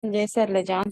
చేశారులే John.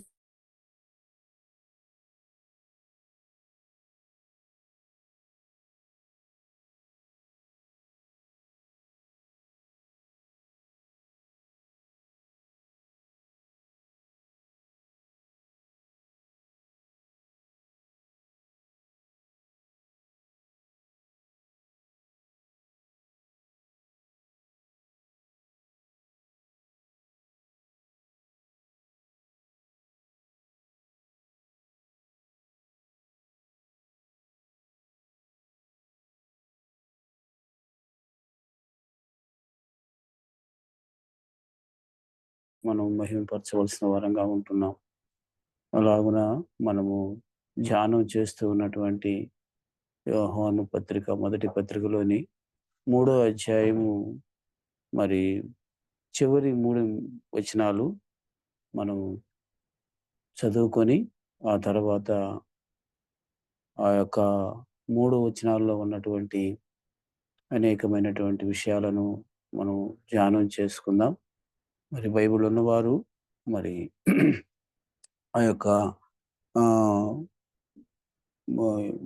మనం మహిమపరచవలసిన వారంగా ఉంటున్నాం. అలాగున మనము ధ్యానం చేస్తూ ఉన్నటువంటి యోహాను పత్రిక మొదటి పత్రికలోని 3వ అధ్యాయము మరి చివరి 3 వచనాలు మనం చదువుకొని ఆ తర్వాత ఆ యొక్క 3 వచనాల్లో ఉన్నటువంటి అనేకమైనటువంటి విషయాలను మనం ధ్యానం చేసుకుందాం. మరి బైబిల్ ఉన్నవారు మరి ఆ యొక్క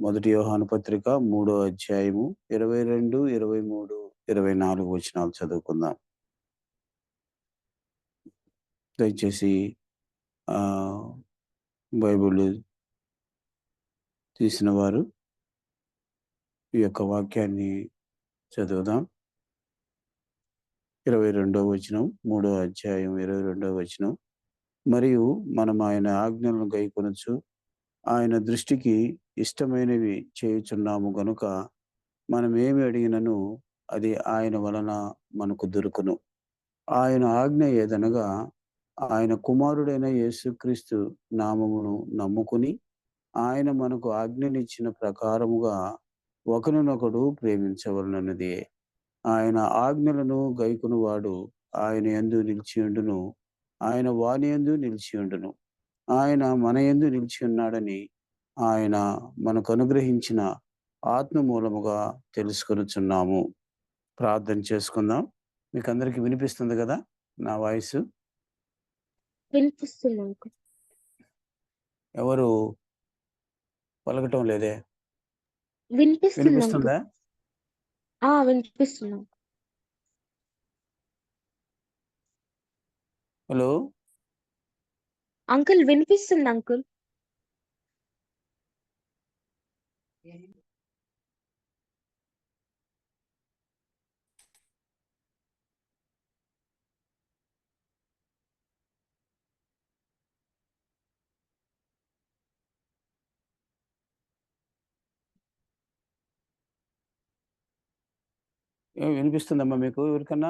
మొదటి యోహాను పత్రిక 3వ అధ్యాయము 22, 23, 24 వచనాలు చదువుకుందాం. దయచేసి బైబిల్ తీసిన వారు ఈ యొక్క వాక్యాన్ని చదువుదాం. 22వ వచనం, 3వ అధ్యాయం 22వ వచనం. మరియు మనం ఆయన ఆజ్ఞలను గైకొనొచ్చు ఆయన దృష్టికి ఇష్టమైనవి చేయుచున్నాము గనుక మనం ఏమి అడిగినను అది ఆయన వలన మనకు దొరుకును. ఆయన ఆజ్ఞ ఏదనగా ఆయన కుమారుడైన యేసుక్రీస్తు నామమును నమ్ముకుని ఆయన మనకు ఆజ్ఞనిచ్చిన ప్రకారముగా ఒకరినొకడు ప్రేమించవలనన్నది. ఆయన ఆజ్ఞలను గైకొనువాడు ఆయన యందు నిలిచియుండును, ఆయన వాని యందు నిలిచియుండును. ఆయన మన యందు నిలిచి ఉన్నాడని ఆయన మనకు అనుగ్రహించిన ఆత్మ మూలముగా తెలుసుకొనుచున్నాము. ప్రార్థన చేసుకుందాం. మీకు అందరికి వినిపిస్తుంది కదా నా వాయిస్? వినిపిస్తుంది. ఎవరు పలకటం లేదే? వినిపిస్తుందా? వినిపిస్తుందా? హలో అంకుల్, వినిపిస్తుంది అంకుల్. వినిపిస్తుందమ్మా మీకు? ఎవరికన్నా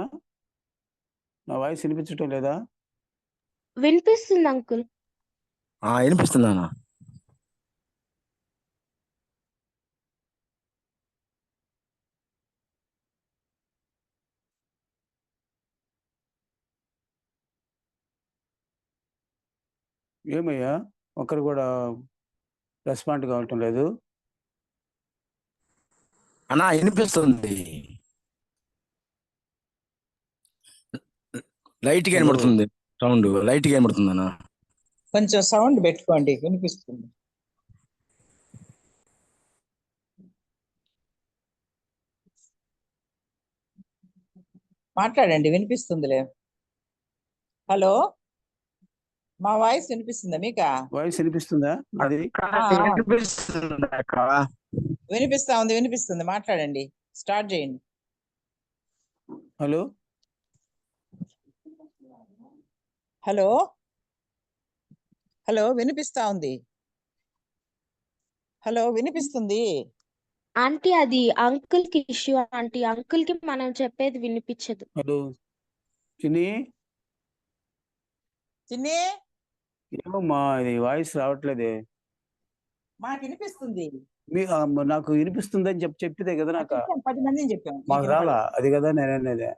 నా వాయిస్ వినిపించటం లేదా? వినిపిస్తుంది అంకుల్. వినిపిస్తుందా? ఏమయ్యా ఒకరు కూడా రెస్పాండ్ కావటం లేదు? అన్నా వినిపిస్తుంది, లైట్ గా వినబడుతుంది, సౌండ్ లైట్ గా వినబడుతుంది అన్న. కొంచెం సౌండ్ పెట్టుకోండి, వినిపిస్తుంది. మాట్లాడండి, వినిపిస్తుందిలే. హలో, మా వాయిస్ వినిపిస్తుందా మీకా? వాయిస్ వినిపిస్తుందా? అది వినిపిస్తుంది. మాట్లాడండి, స్టార్ట్ చేయండి. హలో హలో హలో వినిపిస్తా ఉంది. హలో, వినిపిస్తుంది. ఆంటీ, అది అంకుల్ కి ఇష్యూ ఆంటీ. అంకుల్ కి మనం చెప్పేది వినిపించదు. హలో చిన్ని, చిన్ని, ఏమమ్మా ఇది వాయిస్ రావట్లేదే? మాకు వినిపిస్తుంది. నాకు వినిపిస్తుందని చెప్పితే కదా నాకు. 10 మందిని చెప్పాం, మాకు రాలా అది కదా నేననేదే.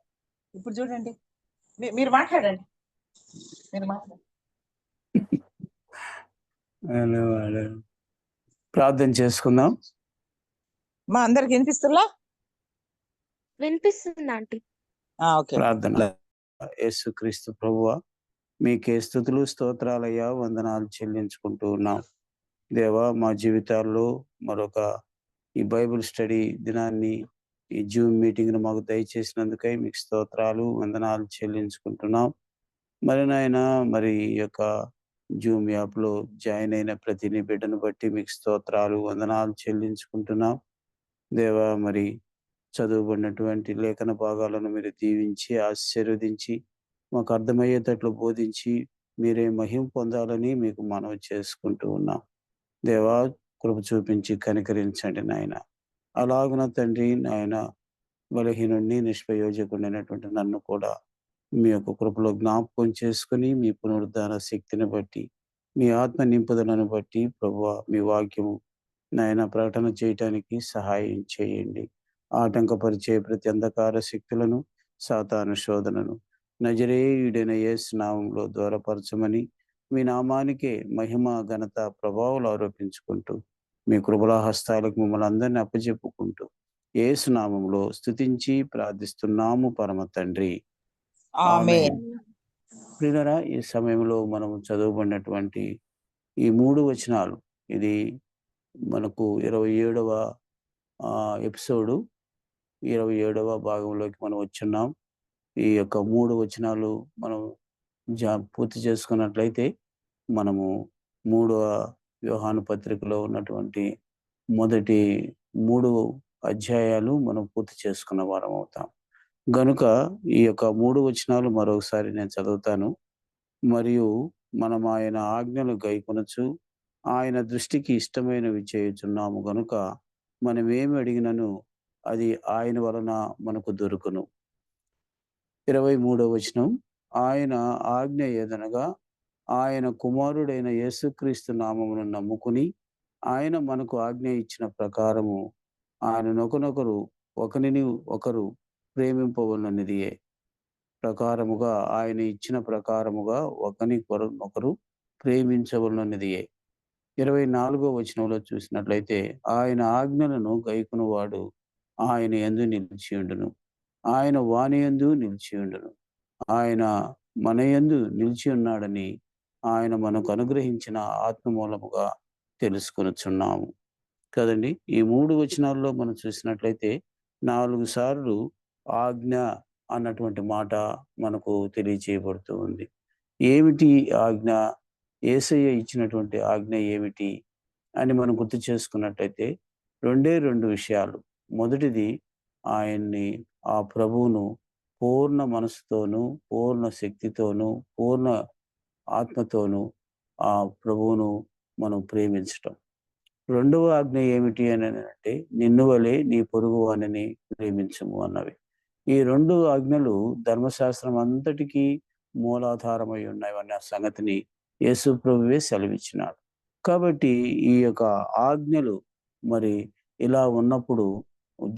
ఇప్పుడు చూడండి, మీరు మాట్లాడండి. ప్రార్థన చేసుకుందాం. మా అందరికి వినిపిస్తుందా? వినిపిస్తుంది ఆంటీ. ఓకే. ప్రార్థన. యేసుక్రీస్తు ప్రభువా, మీకే స్తుతులు స్తోత్రాలయ్యా, వందనాలు చెల్లించుకుంటూ ఉన్నాం. దేవా, మా జీవితాల్లో మరొక ఈ బైబిల్ స్టడీ దినాన్ని, ఈ జూమ్ మీటింగ్ను మాకు దయచేసినందుకై మీకు స్తోత్రాలు, వందనాలు చెల్లించుకుంటున్నాం. మరి నాయన, మరి ఈ యొక్క జూమ్ యాప్లో జాయిన్ అయిన ప్రతి నీ బిడ్డను బట్టి మీకు స్తోత్రాలు, వందనాలు చెల్లించుకుంటున్నాం. దేవా, మరి చదువుబడినటువంటి లేఖన భాగాలను మీరు దీవించి ఆశీర్వదించి మాకు అర్థమయ్యేటట్లు బోధించి మీరే మహిమ పొందాలని మీకు మనవి చేసుకుంటూ ఉన్నాం. దేవా, కృప చూపించి కనికరించండి నాయన. అలాగున తండ్రి నాయన, బలహీనుణ్ణి నిష్ప్రయోజకుడైనటువంటి నన్ను కూడా మీ యొక్క కృపలో జ్ఞాపకం చేసుకుని మీ పునరుద్ధాన శక్తిని బట్టి, మీ ఆత్మ నింపుదలను బట్టి ప్రభువా, మీ వాక్యము నాయన ప్రకటన చేయటానికి సహాయం చేయండి. ఆటంకపరిచే ప్రతి అంధకార శక్తులను, సాతాను శోధనను నజరేయుడైన యేసు నామంలో దూరపరచమని, మీ నామానికే మహిమ, ఘనత, ప్రభావాలు ఆరోపించుకుంటూ మీ కృపల హస్తాలకు మిమ్మల్ని అందరినీ అప్పచెప్పుకుంటూ యేసు నామంలో స్తుతించి ప్రార్థిస్తున్నాము పరమ తండ్రి. ఆమేన్. ప్రియులారా, ఈ సమయంలో మనం చదువుబడినటువంటి ఈ 3 వచనాలు, ఇది మనకు 27వ ఎపిసోడు, 27వ భాగంలోకి మనం వచ్చున్నాం. ఈ యొక్క 3 వచనాలు మనం పూర్తి చేసుకున్నట్లయితే మనము 3వ యోహాను పత్రికలో ఉన్నటువంటి మొదటి 3 అధ్యాయాలు మనం పూర్తి చేసుకున్న వారం అవుతాం. గనుక ఈ యొక్క 3 వచనాలు మరొకసారి నేను చదువుతాను. మరియు మనం ఆయన ఆజ్ఞలు గైకొనచ్చు, ఆయన దృష్టికి ఇష్టమైనవి చేయుచున్నాము గనుక మనమేమి అడిగినను అది ఆయన వలన మనకు దొరుకును. 23వ వచనం, ఆయన ఆజ్ఞ ఏదనగా ఆయన కుమారుడైన యేసుక్రీస్తు నామమును నమ్ముకుని ఆయన మనకు ఆజ్ఞ ఇచ్చిన ప్రకారము ఆయననొకనొకరు ఒకరిని ఒకరు ప్రేమింపవలననిదియే. ప్రకారముగా ఆయన ఇచ్చిన ప్రకారముగా ఒకరినొకరు ప్రేమించవలననిదియే. 24వ వచనంలో చూసినట్లయితే, ఆయన ఆజ్ఞలను గైకొనువాడు ఆయన యందు నిలిచియుండును, ఆయన వాని యందు నిలిచియుండును. ఆయన మన యందు నిలిచి ఉన్నాడని ఆయన మనకు అనుగ్రహించిన ఆత్మ మూలముగా తెలుసుకొనుచున్నాము కదండి. ఈ 3 వచనాల్లో మనం చూసినట్లయితే 4 సార్లు ఆజ్ఞ అన్నటువంటి మాట మనకు తెలియచేయబడుతూ ఉంది. ఏమిటి ఆజ్ఞ? యేసయ్య ఇచ్చినటువంటి ఆజ్ఞ ఏమిటి అని మనం గుర్తు చేసుకున్నట్లయితే 2 విషయాలు. మొదటిది, ఆయన్ని, ఆ ప్రభువును పూర్ణ మనసుతోనూ, పూర్ణ శక్తితోనూ, పూర్ణ ఆత్మతోనూ ఆ ప్రభువును మనం ప్రేమించటం. 2వ ఆజ్ఞ ఏమిటి అని అంటే, నిన్ను వలె నీ పొరుగు వానిని ప్రేమించము అన్నవి. ఈ 2 ఆజ్ఞలు ధర్మశాస్త్రం అంతటికీ మూలాధారమై ఉన్నవన్న సంగతిని యేసు ప్రభువే సెలవిచ్చినాడు. కాబట్టి ఈ యొక్క ఆజ్ఞలు మరి ఇలా ఉన్నప్పుడు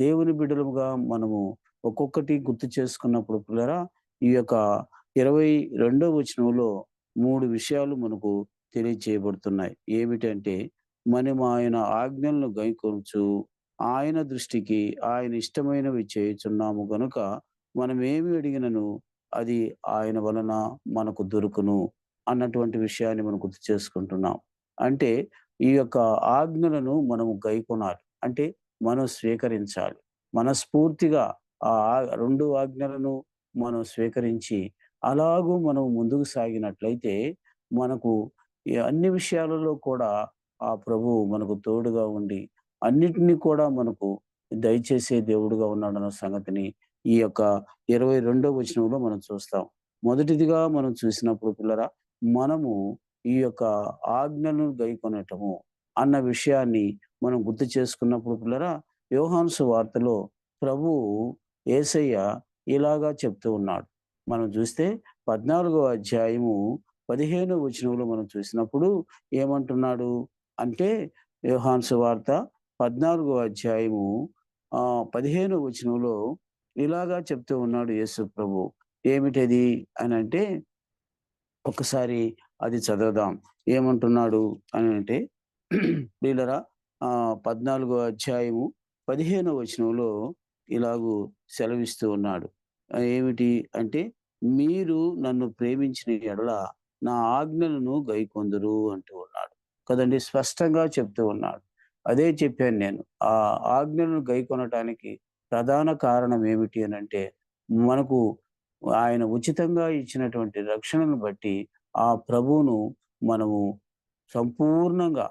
దేవుని బిడ్డలుగా మనము ఒక్కొక్కటి గుర్తు చేసుకున్నప్పుడు పిల్లరా, ఈ యొక్క 22వ వచనంలో 3 విషయాలు మనకు తెలియచేయబడుతున్నాయి. ఏమిటంటే, మనం ఆయన ఆజ్ఞలను గైకొనుచు ఆయన దృష్టికి ఆయన ఇష్టమైనవి చేయుచున్నాము గనుక మనం ఏమి అడిగినను అది ఆయన వలన మనకు దొరుకును అన్నటువంటి విషయాన్ని మనం గుర్తు చేసుకుంటున్నాం. అంటే ఈ యొక్క ఆజ్ఞలను మనము గైకొనాలి, అంటే మనం స్వీకరించాలి. మనస్ఫూర్తిగా ఆ 2 ఆజ్ఞలను మనం స్వీకరించి అలాగూ మనం ముందుకు సాగినట్లయితే మనకు అన్ని విషయాలలో కూడా ఆ ప్రభువు మనకు తోడుగా ఉండి అన్నిటినీ కూడా మనకు దయచేసే దేవుడుగా ఉన్నాడన్న సంగతిని ఈ యొక్క 22వ వచనంలో మనం చూస్తాం. మొదటిదిగా మనం చూసినప్పుడు పిల్లరా, మనము ఈ యొక్క ఆజ్ఞలను గైకొనటము అన్న విషయాన్ని మనం గుర్తు చేసుకున్నప్పుడు పిల్లరా, యోహాను సువార్తలో ప్రభువు యేసయ్య ఇలాగా చెప్తూ ఉన్నాడు. మనం చూస్తే 14వ అధ్యాయము 15వ వచనంలో మనం చూసినప్పుడు ఏమంటున్నాడు అంటే, యోహాను సువార్త 14వ అధ్యాయము 15వ వచనంలో ఇలాగా చెప్తూ ఉన్నాడు యేసు ప్రభు. ఏమిటది అని అంటే, ఒకసారి అది చదువుదాం. ఏమంటున్నాడు అని అంటే, ప్రియులరా, 14వ అధ్యాయము 15వ వచనంలో ఇలాగూ సెలవిస్తూ ఉన్నాడు. ఏమిటి అంటే, మీరు నన్ను ప్రేమించిన ఎడల నా ఆజ్ఞలను గైకొందురు అంటూ ఉన్నాడు కదండి. స్పష్టంగా చెప్తూ ఉన్నాడు. అదే చెప్పాను నేను. ఆ ఆజ్ఞలను గైకొనటానికి ప్రధాన కారణం ఏమిటి అనంటే, మనకు ఆయన ఉచితంగా ఇచ్చినటువంటి రక్షణను బట్టి ఆ ప్రభువును మనము సంపూర్ణంగా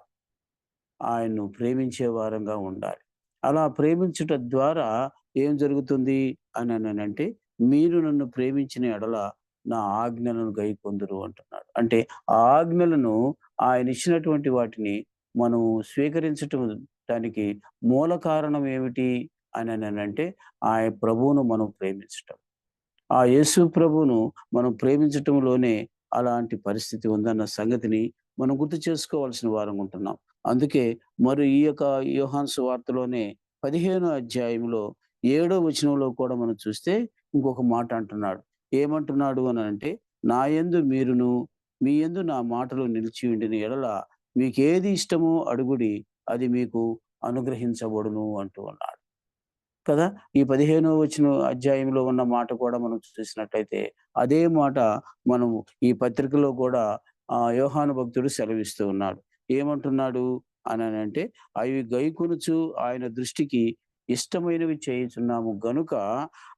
ఆయన్ను ప్రేమించే వారంగా ఉండాలి. అలా ప్రేమించుట ద్వారా ఏం జరుగుతుంది అననంటే, మీరు నన్ను ప్రేమించిన ఎడల నా ఆజ్ఞలను గైకొందురు అంటున్నాడు. అంటే ఆ ఆజ్ఞలను ఆయన ఇచ్చినటువంటి వాటిని మనం స్వీకరించటం దానికి మూల కారణం ఏమిటి అననంటే, ఆయన ప్రభువును మనం ప్రేమించటం. ఆ యేసు ప్రభువును మనం ప్రేమించటంలోనే అలాంటి పరిస్థితి ఉందన్న సంగతిని మనం గుర్తు చేసుకోవాల్సిన వారం ఉంటున్నాం. అందుకే మరి ఈ యొక్క యోహాను సువార్తలోనే 15వ అధ్యాయంలో 7వ వచనంలో కూడా మనం చూస్తే ఇంకొక మాట అంటున్నాడు. ఏమంటున్నాడు అనంటే, నా యందు మీరును మీ యందు నా మాటలు నిలిచి ఉండిన ఎడల మీకేది ఇష్టమో అడుగుడి అది మీకు అనుగ్రహించబడును అంటూ ఉన్నాడు. కదా! ఈ 15వ అధ్యాయంలో ఉన్న మాట కూడా మనం చూసినట్లయితే, అదే మాట మనం ఈ పత్రికలో కూడా యోహాను భక్తుడు సెలవిస్తూ ఉన్నాడు. ఏమంటున్నాడు అననంటే, అవి గైకొనుచు ఆయన దృష్టికి ఇష్టమైనవి చేయుచున్నాము గనుక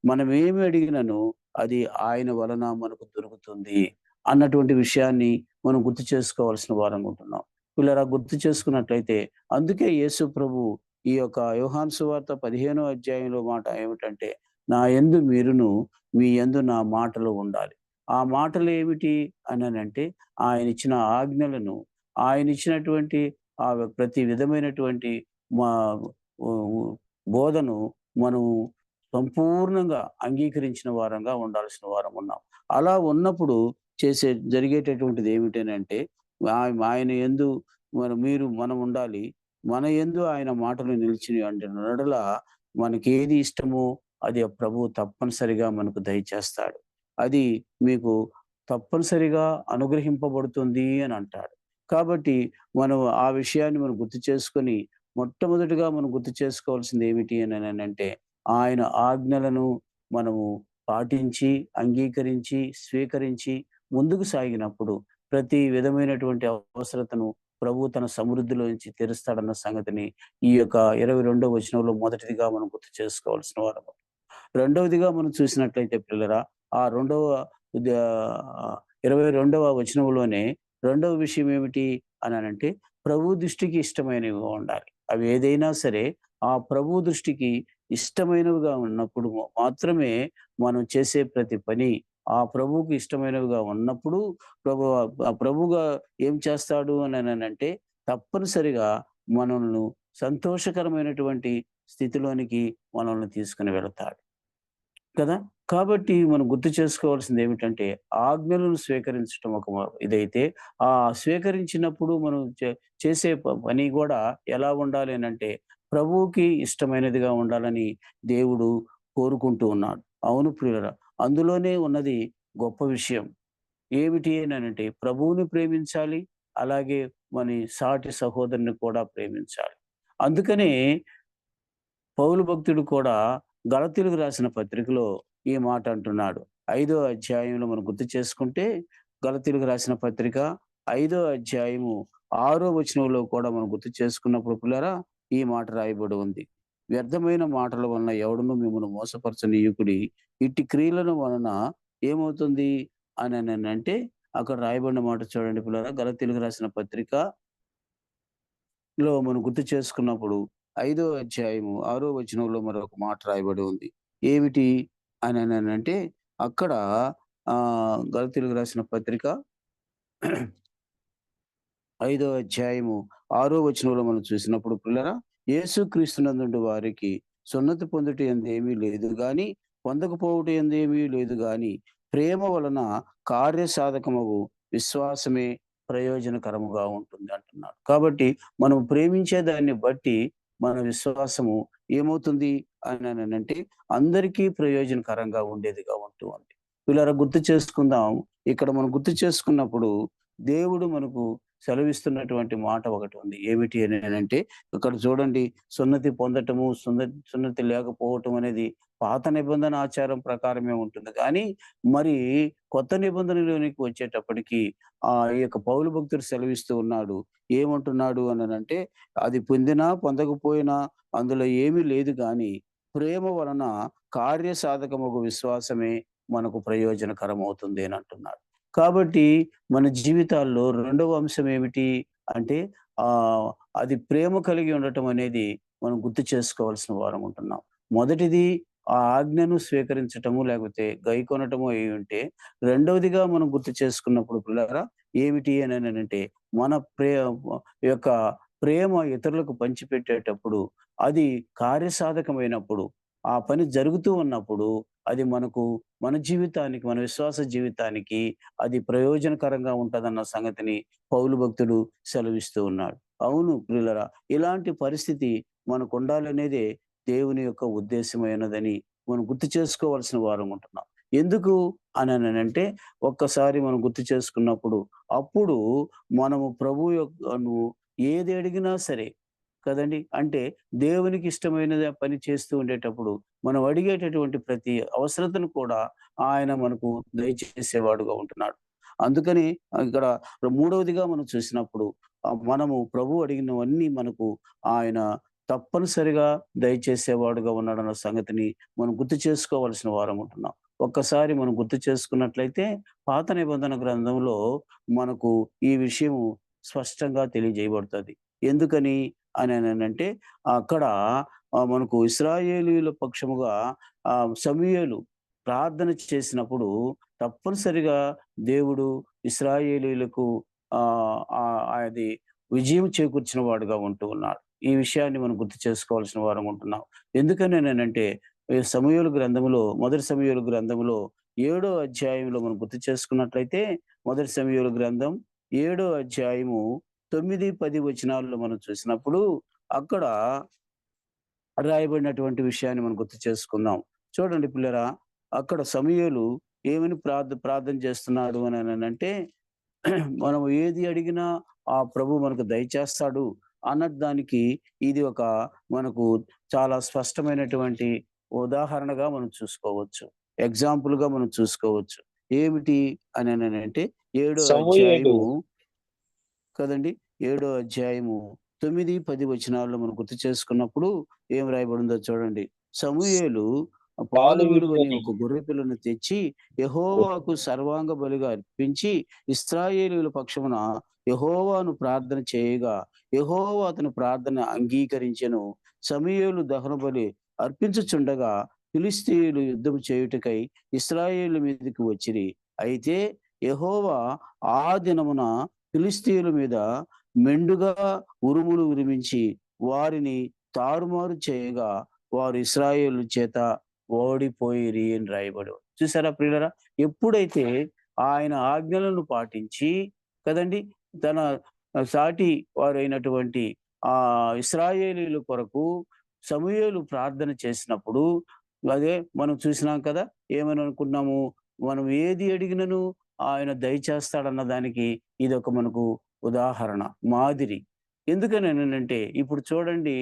మనమేమి అడిగినను అది ఆయన వలన మనకు దొరుకుతుంది అన్నటువంటి విషయాన్ని మనం గుర్తు చేసుకోవాల్సిన వారంగా ఉంటున్నాం. పిల్లరా గుర్తు చేసుకున్నట్లయితే అందుకే యేసు ప్రభు ఈ యొక్క యోహాను సువార్త 15వ అధ్యాయంలో మాట ఏమిటంటే, నా యందు మీరును మీ యందు నా మాటలు ఉండాలి. ఆ మాటలు ఏమిటి అననంటే, ఆయన ఇచ్చిన ఆజ్ఞలను, ఆయన ఇచ్చినటువంటి ప్రతి విధమైనటువంటి మా ఉ ఉ బోధను మనము సంపూర్ణంగా అంగీకరించిన వారంగా ఉండాల్సిన వారం ఉన్నాం. అలా ఉన్నప్పుడు జరిగేటటువంటిది ఏమిటనంటే, ఆయన యందు మనం ఉండాలి. మన యందు ఆయన మాటలు నిలిచినవి అంటే నడల మనకేది ఇష్టమో అది ఆ ప్రభువు తప్పనిసరిగా మనకు దయచేస్తాడు. అది మీకు తప్పనిసరిగా అనుగ్రహింపబడుతుంది అని అంటాడు. కాబట్టి మనం ఆ విషయాన్ని మనం గుర్తు చేసుకొని మొట్టమొదటిగా మనం గుర్తు చేసుకోవాల్సింది ఏమిటి అననంటే, ఆయన ఆజ్ఞలను మనము పాటించి, అంగీకరించి, స్వీకరించి ముందుకు సాగినప్పుడు ప్రతి విధమైనటువంటి అవసరతను ప్రభువు తన సమృద్ధిలోంచి తీరుస్తాడన్న సంగతిని ఈ యొక్క 22వ వచనంలో మొదటిదిగా మనం గుర్తు చేసుకోవాల్సిన వారము. రెండవదిగా మనం చూసినట్లయితే పిల్లరా, ఆ రెండవ ద 22వ వచనంలోనే రెండవ విషయం ఏమిటి అననంటే, ప్రభు దృష్టికి ఇష్టమైనవిగా ఉండాలి. అవి ఏదైనా సరే ఆ ప్రభు దృష్టికి ఇష్టమైనవిగా ఉన్నప్పుడు మాత్రమే మనం చేసే ప్రతి పని ఆ ప్రభువుకి ఇష్టమైనవిగా ఉన్నప్పుడు ఆ ప్రభువుగా ఏం చేస్తాడు అననంటే తప్పనిసరిగా మనల్ని సంతోషకరమైనటువంటి స్థితిలోనికి మనల్ని తీసుకొని వెళతాడు. కదా! కాబట్టి మనం గుర్తు చేసుకోవాల్సింది ఏమిటంటే, ఆజ్ఞలను స్వీకరించటం ఒక ఇదైతే, ఆ స్వీకరించినప్పుడు మనం చేసే పని గూడా ఎలా ఉండాలి అనంటే, ప్రభువుకి ఇష్టమైనదిగా ఉండాలని దేవుడు కోరుకుంటూ ఉన్నాడు. అవును ప్రియులారా! అందులోనే ఉన్నది గొప్ప విషయం. ఏమిటి అనంటే, ప్రభువుని ప్రేమించాలి. అలాగే మన సాటి సహోదరుని కూడా ప్రేమించాలి. అందుకనే పౌలు భక్తుడు కూడా గలతీయులకు రాసిన పత్రికలో ఈ మాట అంటున్నాడు. 5వ అధ్యాయంలో మనం గుర్తు చేసుకుంటే గలతీయులకు రాసిన పత్రిక 5వ అధ్యాయము 6వ వచనంలో కూడా మనం గుర్తు చేసుకున్నప్పుడు పిల్లరా ఈ మాట రాయబడి ఉంది. వ్యర్థమైన మాటల వలన ఎవడును మిమ్మల్ని మోసపరచనీయుకుడి ఇట్టి క్రియలను వలన ఏమవుతుంది అంటే అక్కడ రాయబడిన మాట చూడండి పిల్లరా. గలతీయులకు రాసిన పత్రికలో మనం గుర్తు చేసుకున్నప్పుడు 5వ అధ్యాయము 6వ వచనంలో మరొక మాట రాయబడి ఉంది. ఏమిటి అంటే అక్కడ గలతీయులకు రాసిన పత్రిక 5వ అధ్యాయము 6వ వచనంలో మనం చూసినప్పుడు పిల్లరా, యేసుక్రీస్తునందుండు వారికి సున్నతి పొందుట ఎందేమీ లేదు గాని పొందకపోవుట ఎందేమీ లేదు గాని ప్రేమ వలన కార్యసాధకమగు విశ్వాసమే ప్రయోజనకరముగా ఉంటుంది అంటున్నాడు. కాబట్టి మనం ప్రేమించే దాన్ని బట్టి మన విశ్వాసము ఏమవుతుంది అంటే అందరికీ ప్రయోజనకరంగా ఉండేదిగా ఉంటూ ఉంది. వీళ్ళరా గుర్తు చేసుకుందాం. ఇక్కడ మనం గుర్తు చేసుకున్నప్పుడు దేవుడు మనకు సెలవిస్తున్నటువంటి మాట ఒకటి ఉంది. ఏమిటి అంటే ఇక్కడ చూడండి, సున్నతి పొందటము, సున్నతి లేకపోవటం అనేది పాత నిబంధన ఆచారం ప్రకారమే ఉంటుంది. కానీ మరి కొత్త నిబంధనలోనికి వచ్చేటప్పటికి ఈ యొక్క పౌలు భక్తుడు సెలవిస్తూ ఉన్నాడు. ఏమంటున్నాడు అననంటే, అది పొందినా పొందకపోయినా అందులో ఏమీ లేదు గాని ప్రేమ వలన కార్యసాధకమగు విశ్వాసమే మనకు ప్రయోజనకరమవుతుంది అని అంటున్నాడు. కాబట్టి మన జీవితాల్లో రెండవ అంశం ఏమిటి అంటే అది ప్రేమ కలిగి ఉండటం అనేది మనం గుర్తు చేసుకోవాల్సిన వారం ఉంటున్నాం. మొదటిది ఆ ఆజ్ఞను స్వీకరించటము లేకపోతే గైకొనటము అయ్యుంటే, రెండవదిగా మనం గుర్తు చేసుకున్నప్పుడు పిల్లారా ఏమిటి అననంటే, మన యొక్క ప్రేమ ఇతరులకు పంచిపెట్టేటప్పుడు అది కార్యసాధకమైనప్పుడు, ఆ పని జరుగుతూ ఉన్నప్పుడు అది మన జీవితానికి, మన విశ్వాస జీవితానికి అది ప్రయోజనకరంగా ఉంటదన్న సంగతిని పౌలు భక్తుడు సెలవిస్తూ ఉన్నాడు. అవును ప్రియులారా, ఇలాంటి పరిస్థితి మనకుండాలనేదే దేవుని యొక్క ఉద్దేశమైనదని మనం గుర్తు చేసుకోవాల్సిన వారం ఉంటున్నాం. ఎందుకు అననంటే, ఒక్కసారి మనం గుర్తు చేసుకున్నప్పుడు అప్పుడు మనము ప్రభువు యొక్కను ఏది అడిగినా సరే కదండీ! అంటే దేవునికి ఇష్టమైనది ఆ పని చేస్తూ ఉండేటప్పుడు మనం అడిగేటటువంటి ప్రతి అవసరతను కూడా ఆయన మనకు దయచేసేవాడుగా ఉంటున్నాడు. అందుకని ఇక్కడ మూడవదిగా మనం చూసినప్పుడు మనము ప్రభువు అడిగినవన్నీ మనకు ఆయన తప్పనిసరిగా దయచేసేవాడుగా ఉన్నాడన్న సంగతిని మనం గుర్తు చేసుకోవాల్సిన వారం ఉంటున్నాం. ఒక్కసారి మనం గుర్తు చేసుకున్నట్లయితే పాత నిబంధన గ్రంథంలో మనకు ఈ విషయము స్పష్టంగా తెలియజేయబడుతది. ఎందుకని అననంటే అక్కడ మనకు ఇశ్రాయేలీయుల పక్షముగా సమూయేలు ప్రార్థన చేసినప్పుడు తప్పనిసరిగా దేవుడు ఇశ్రాయేలీయులకు అది విజయం చేకూర్చిన వాడుగా ఉంటూ ఉన్నాడు. ఈ విషయాన్ని మనం గుర్తు చేసుకోవాల్సిన వారం ఉంటున్నాం. ఎందుకనేనంటే సమూయేలు గ్రంథములో, మొదటి సమూయేలు గ్రంథములో 7వ అధ్యాయంలో మనం గుర్తు చేసుకున్నట్లయితే, మొదటి సమూయేలు గ్రంథం 7వ అధ్యాయము 9, 10 వచనాల్లో మనం చూసినప్పుడు అక్కడ రాయబడినటువంటి విషయాన్ని మనం గుర్తు చేసుకుందాం. చూడండి పిల్లరా, అక్కడ సమూయేలు ఏమని ప్రార్థన చేస్తున్నాడు అననంటే, మనం ఏది అడిగినా ఆ ప్రభు మనకు దయచేస్తాడు అన్న దానికి ఇది మనకు చాలా స్పష్టమైనటువంటి ఉదాహరణగా మనం చూసుకోవచ్చు. ఎగ్జాంపుల్‌గా మనం చూసుకోవచ్చు. ఏమిటి అననంటే 7వ సమూయేలు అధ్యాయము కదండీ! 7వ అధ్యాయము 9, 10 వచనాల్లో మనం గుర్తు చేసుకున్నప్పుడు ఏం రాయబడిందో చూడండి. సమూయేలు పాలు విడువని ఒక గొర్రె పిల్లను తెచ్చి యెహోవాకు సర్వాంగ బలిగా అర్పించి ఇశ్రాయేలీయుల పక్షమున యెహోవాను ప్రార్థన చేయగా యెహోవా అతని ప్రార్థన అంగీకరించెను. సమూయేలు దహన బలి అర్పించుచుండగా ఫిలిష్తీయులు యుద్ధం చేయుటకై ఇశ్రాయేలు మీదకి వచ్చిరి. అయితే యెహోవా ఆ దినమున ఫిలిష్తీయుల మీద మెండుగా ఉరుములు ఉరిమించి వారిని తారుమారు చేయగా వారు ఇశ్రాయేలు చేత ఓడిపోయిరి అని రాయబడి. చూసారా ప్రియులారా, ఎప్పుడైతే ఆయన ఆజ్ఞలను పాటించి కదండి తన సాటి వారైనటువంటి ఇశ్రాయేలీయుల కొరకు సమూయేలు ప్రార్థన చేసినప్పుడు, అదే మనం చూసినాం కదా, ఏమని అనుకున్నాము, మనం ఏది అడిగినను ఆయన దయచేస్తాడన్న దానికి ఇదొక మనకు ఉదాహరణ, మాదిరి. ఎందుకనంటే ఇప్పుడు చూడండి,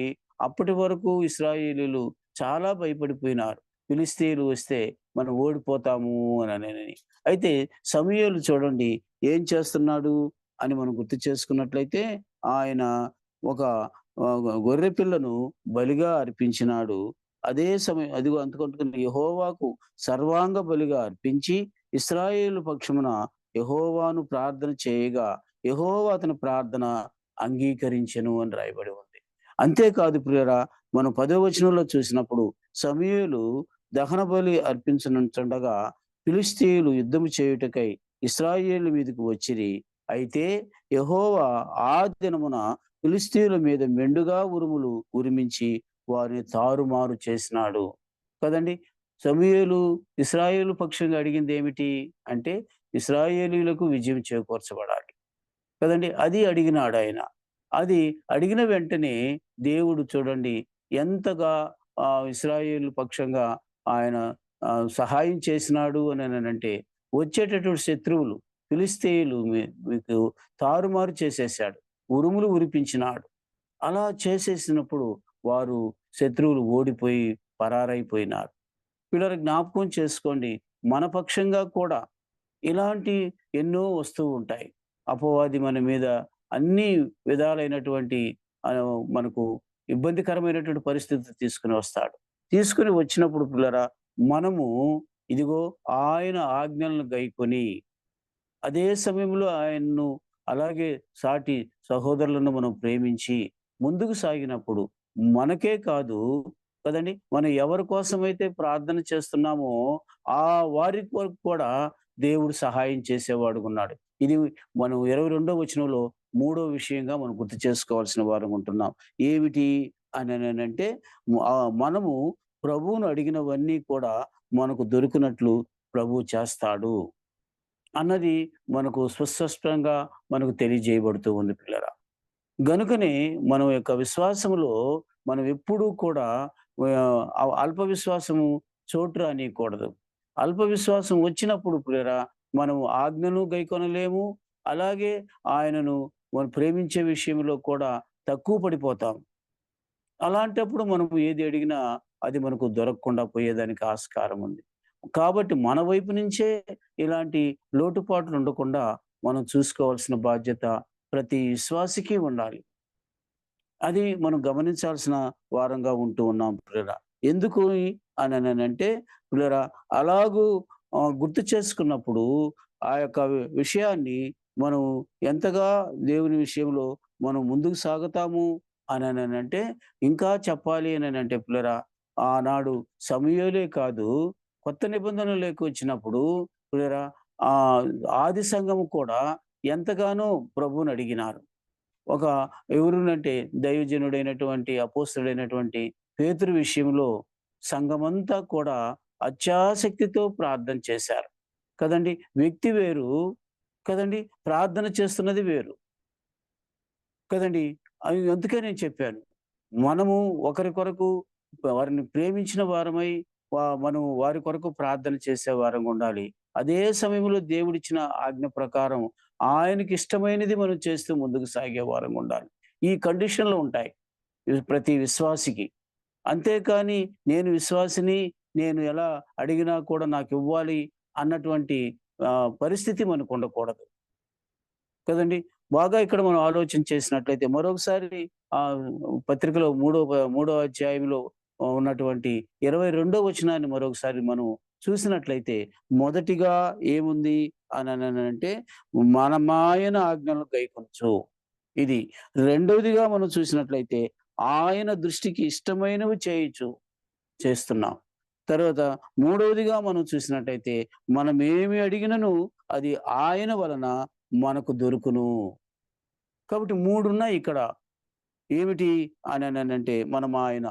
అప్పటి వరకు ఇశ్రాయేలీయులు చాలా భయపడిపోయినారు. ఫిలిష్తీయులు వస్తే మనం ఓడిపోతాము అని. అయితే సమూయేలు చూడండి ఏం చేస్తున్నాడు అని మనం గుర్తు చేసుకున్నట్లయితే, ఆయన ఒక గొర్రె పిల్లను బలిగా అర్పించినాడు. అదే సమయం అదిగో అందుకుంటున్న యెహోవాకు సర్వాంగ బలిగా అర్పించి ఇశ్రాయేలు పక్షమున యెహోవాను ప్రార్థన చేయగా యెహోవా అతని ప్రార్థన అంగీకరించెను అని రాయబడి ఉంది. అంతేకాదు ప్రియరా, మనం 10వ వచనంలో చూసినప్పుడు సమూయేలు దహన బలి అర్పించనుండగా ఫిలిష్తీయులు యుద్ధము చేయుటకై ఇశ్రాయేలు మీదకి వచ్చిరి. అయితే యెహోవా ఆ దినమున ఫిలిష్తీయుల మీద మెండుగా ఉరుములు ఉరిమించి వారిని తారుమారు చేసినాడు. కదండి, సమూయేలు ఇశ్రాయేలు పక్షంగా అడిగింది ఏమిటి అంటే ఇశ్రాయేలీయులకు విజయం చేకూర్చబడాలి కదండి, అది అడిగినాడు ఆయన. అది అడిగిన వెంటనే దేవుడు చూడండి ఎంతగా ఇశ్రాయేలు పక్షంగా ఆయన సహాయం చేసినాడు అని వచ్చేటటువంటి శత్రువులు ఫిలిష్తీయులు మీకు తారుమారు చేసేసాడు, ఉరుములు ఉరిపించినాడు. అలా చేసేసినప్పుడు వారు శత్రువులు ఓడిపోయి పరారైపోయినారు. పిల్లలు జ్ఞాపకం చేసుకోండి, మన పక్షంగా కూడా ఇలాంటి ఎన్నో వస్తూ ఉంటాయి. అపవాది మన మీద అన్ని విధాలైనటువంటి మనకు ఇబ్బందికరమైనటువంటి పరిస్థితి తీసుకొని వస్తాడు. తీసుకొని వచ్చినప్పుడు పిల్లరా, మనము ఇదిగో ఆయన ఆజ్ఞలను గైకొని అదే సమయంలో ఆయన్ను అలాగే సాటి సహోదరులను మనం ప్రేమించి ముందుకు సాగినప్పుడు మనకే కాదు కదండి, మనం ఎవరి కోసమైతే ప్రార్థన చేస్తున్నామో ఆ వారి కొరకు కూడా దేవుడు సహాయం చేసేవాడు ఉన్నాడు. ఇది మనం 22వ వచనంలో మూడో విషయంగా మనం గుర్తు చేసుకోవాల్సిన వారం ఉంటున్నాం. ఏమిటి అంటే మనము ప్రభువును అడిగినవన్నీ కూడా మనకు దొరికినట్లు ప్రభువు చేస్తాడు అన్నది మనకు సుస్పష్టంగా మనకు తెలియజేయబడుతూ ఉంది పిల్లరా. గనుకనే మనం యొక్క విశ్వాసములో మనం ఎప్పుడూ కూడా అల్ప విశ్వాసము చోటు రానీయకూడదు. అల్ప విశ్వాసం వచ్చినప్పుడు పిల్లరా, మనం ఆజ్ఞను గైకొనలేము. అలాగే ఆయనను మనం ప్రేమించే విషయంలో కూడా తక్కువ పడిపోతాం. అలాంటప్పుడు మనం ఏది అడిగినా అది మనకు దొరకకుండా పోయేదానికి ఆస్కారం ఉంది. కాబట్టి మన వైపు నుంచే ఇలాంటి లోటుపాట్లు ఉండకుండా మనం చూసుకోవాల్సిన బాధ్యత ప్రతి విశ్వాసికి ఉండాలి. అది మనం గమనించాల్సిన వారంగా ఉంటూ ఉన్నాం పిల్లరా. ఎందుకు అంటే పిల్లరా, అలాగూ గుర్తు చేసుకున్నప్పుడు ఆ యొక్క విషయాన్ని మనం ఎంతగా దేవుని విషయంలో మనం ముందుకు సాగుతాము అంటే, ఇంకా చెప్పాలి అంటే పిల్లరా, ఆనాడు సమూయేలే కాదు, కొత్త నిబంధనలోకి వచ్చినప్పుడు పిల్లరా, ఆ ఆది సంఘము కూడా ఎంతగానో ప్రభువుని అడిగినారు. ఒక ఎవరునంటే దైవజనుడైనటువంటి అపోస్తలుడైనటువంటి పేతురు విషయంలో సంఘమంతా కూడా అత్యాసక్తితో ప్రార్థన చేశారు కదండి. వ్యక్తి వేరు కదండి, ప్రార్థన చేస్తున్నది వేరు కదండి. అందుకే నేను చెప్పాను, మనము ఒకరి కొరకు వారిని ప్రేమించిన వారమై మనం వారి కొరకు ప్రార్థన చేసే వారంగా ఉండాలి. అదే సమయంలో దేవుడిచ్చిన ఆజ్ఞ ప్రకారం ఆయనకి ఇష్టమైనది మనం చేస్తూ ముందుకు సాగే వారంగా ఉండాలి. ఈ కండిషన్లు ఉంటాయి ప్రతి విశ్వాసికి. అంతేకాని నేను విశ్వాసిని, నేను ఎలా అడిగినా కూడా నాకు ఇవ్వాలి అన్నటువంటి పరిస్థితి మనకు ఉండకూడదు కదండి. బాగా ఇక్కడ మనం ఆలోచన చేసినట్లయితే మరొకసారి పత్రికలో మూడో అధ్యాయంలో ఉన్నటువంటి 22వ వచనాన్ని మరొకసారి మనం చూసినట్లయితే మొదటిగా ఏముంది అంటే మనమాయన ఆజ్ఞలను గైకొనచ్చు. ఇది రెండవదిగా మనం చూసినట్లయితే ఆయన దృష్టికి ఇష్టమైనవి చేస్తున్నాం. తర్వాత మూడవదిగా మనం చూసినట్టయితే మనం ఏమి అడిగినను అది ఆయన వలన మనకు దొరుకును. కాబట్టి 3 ఉన్నాయి ఇక్కడ. ఏమిటి అంటే మనం ఆయన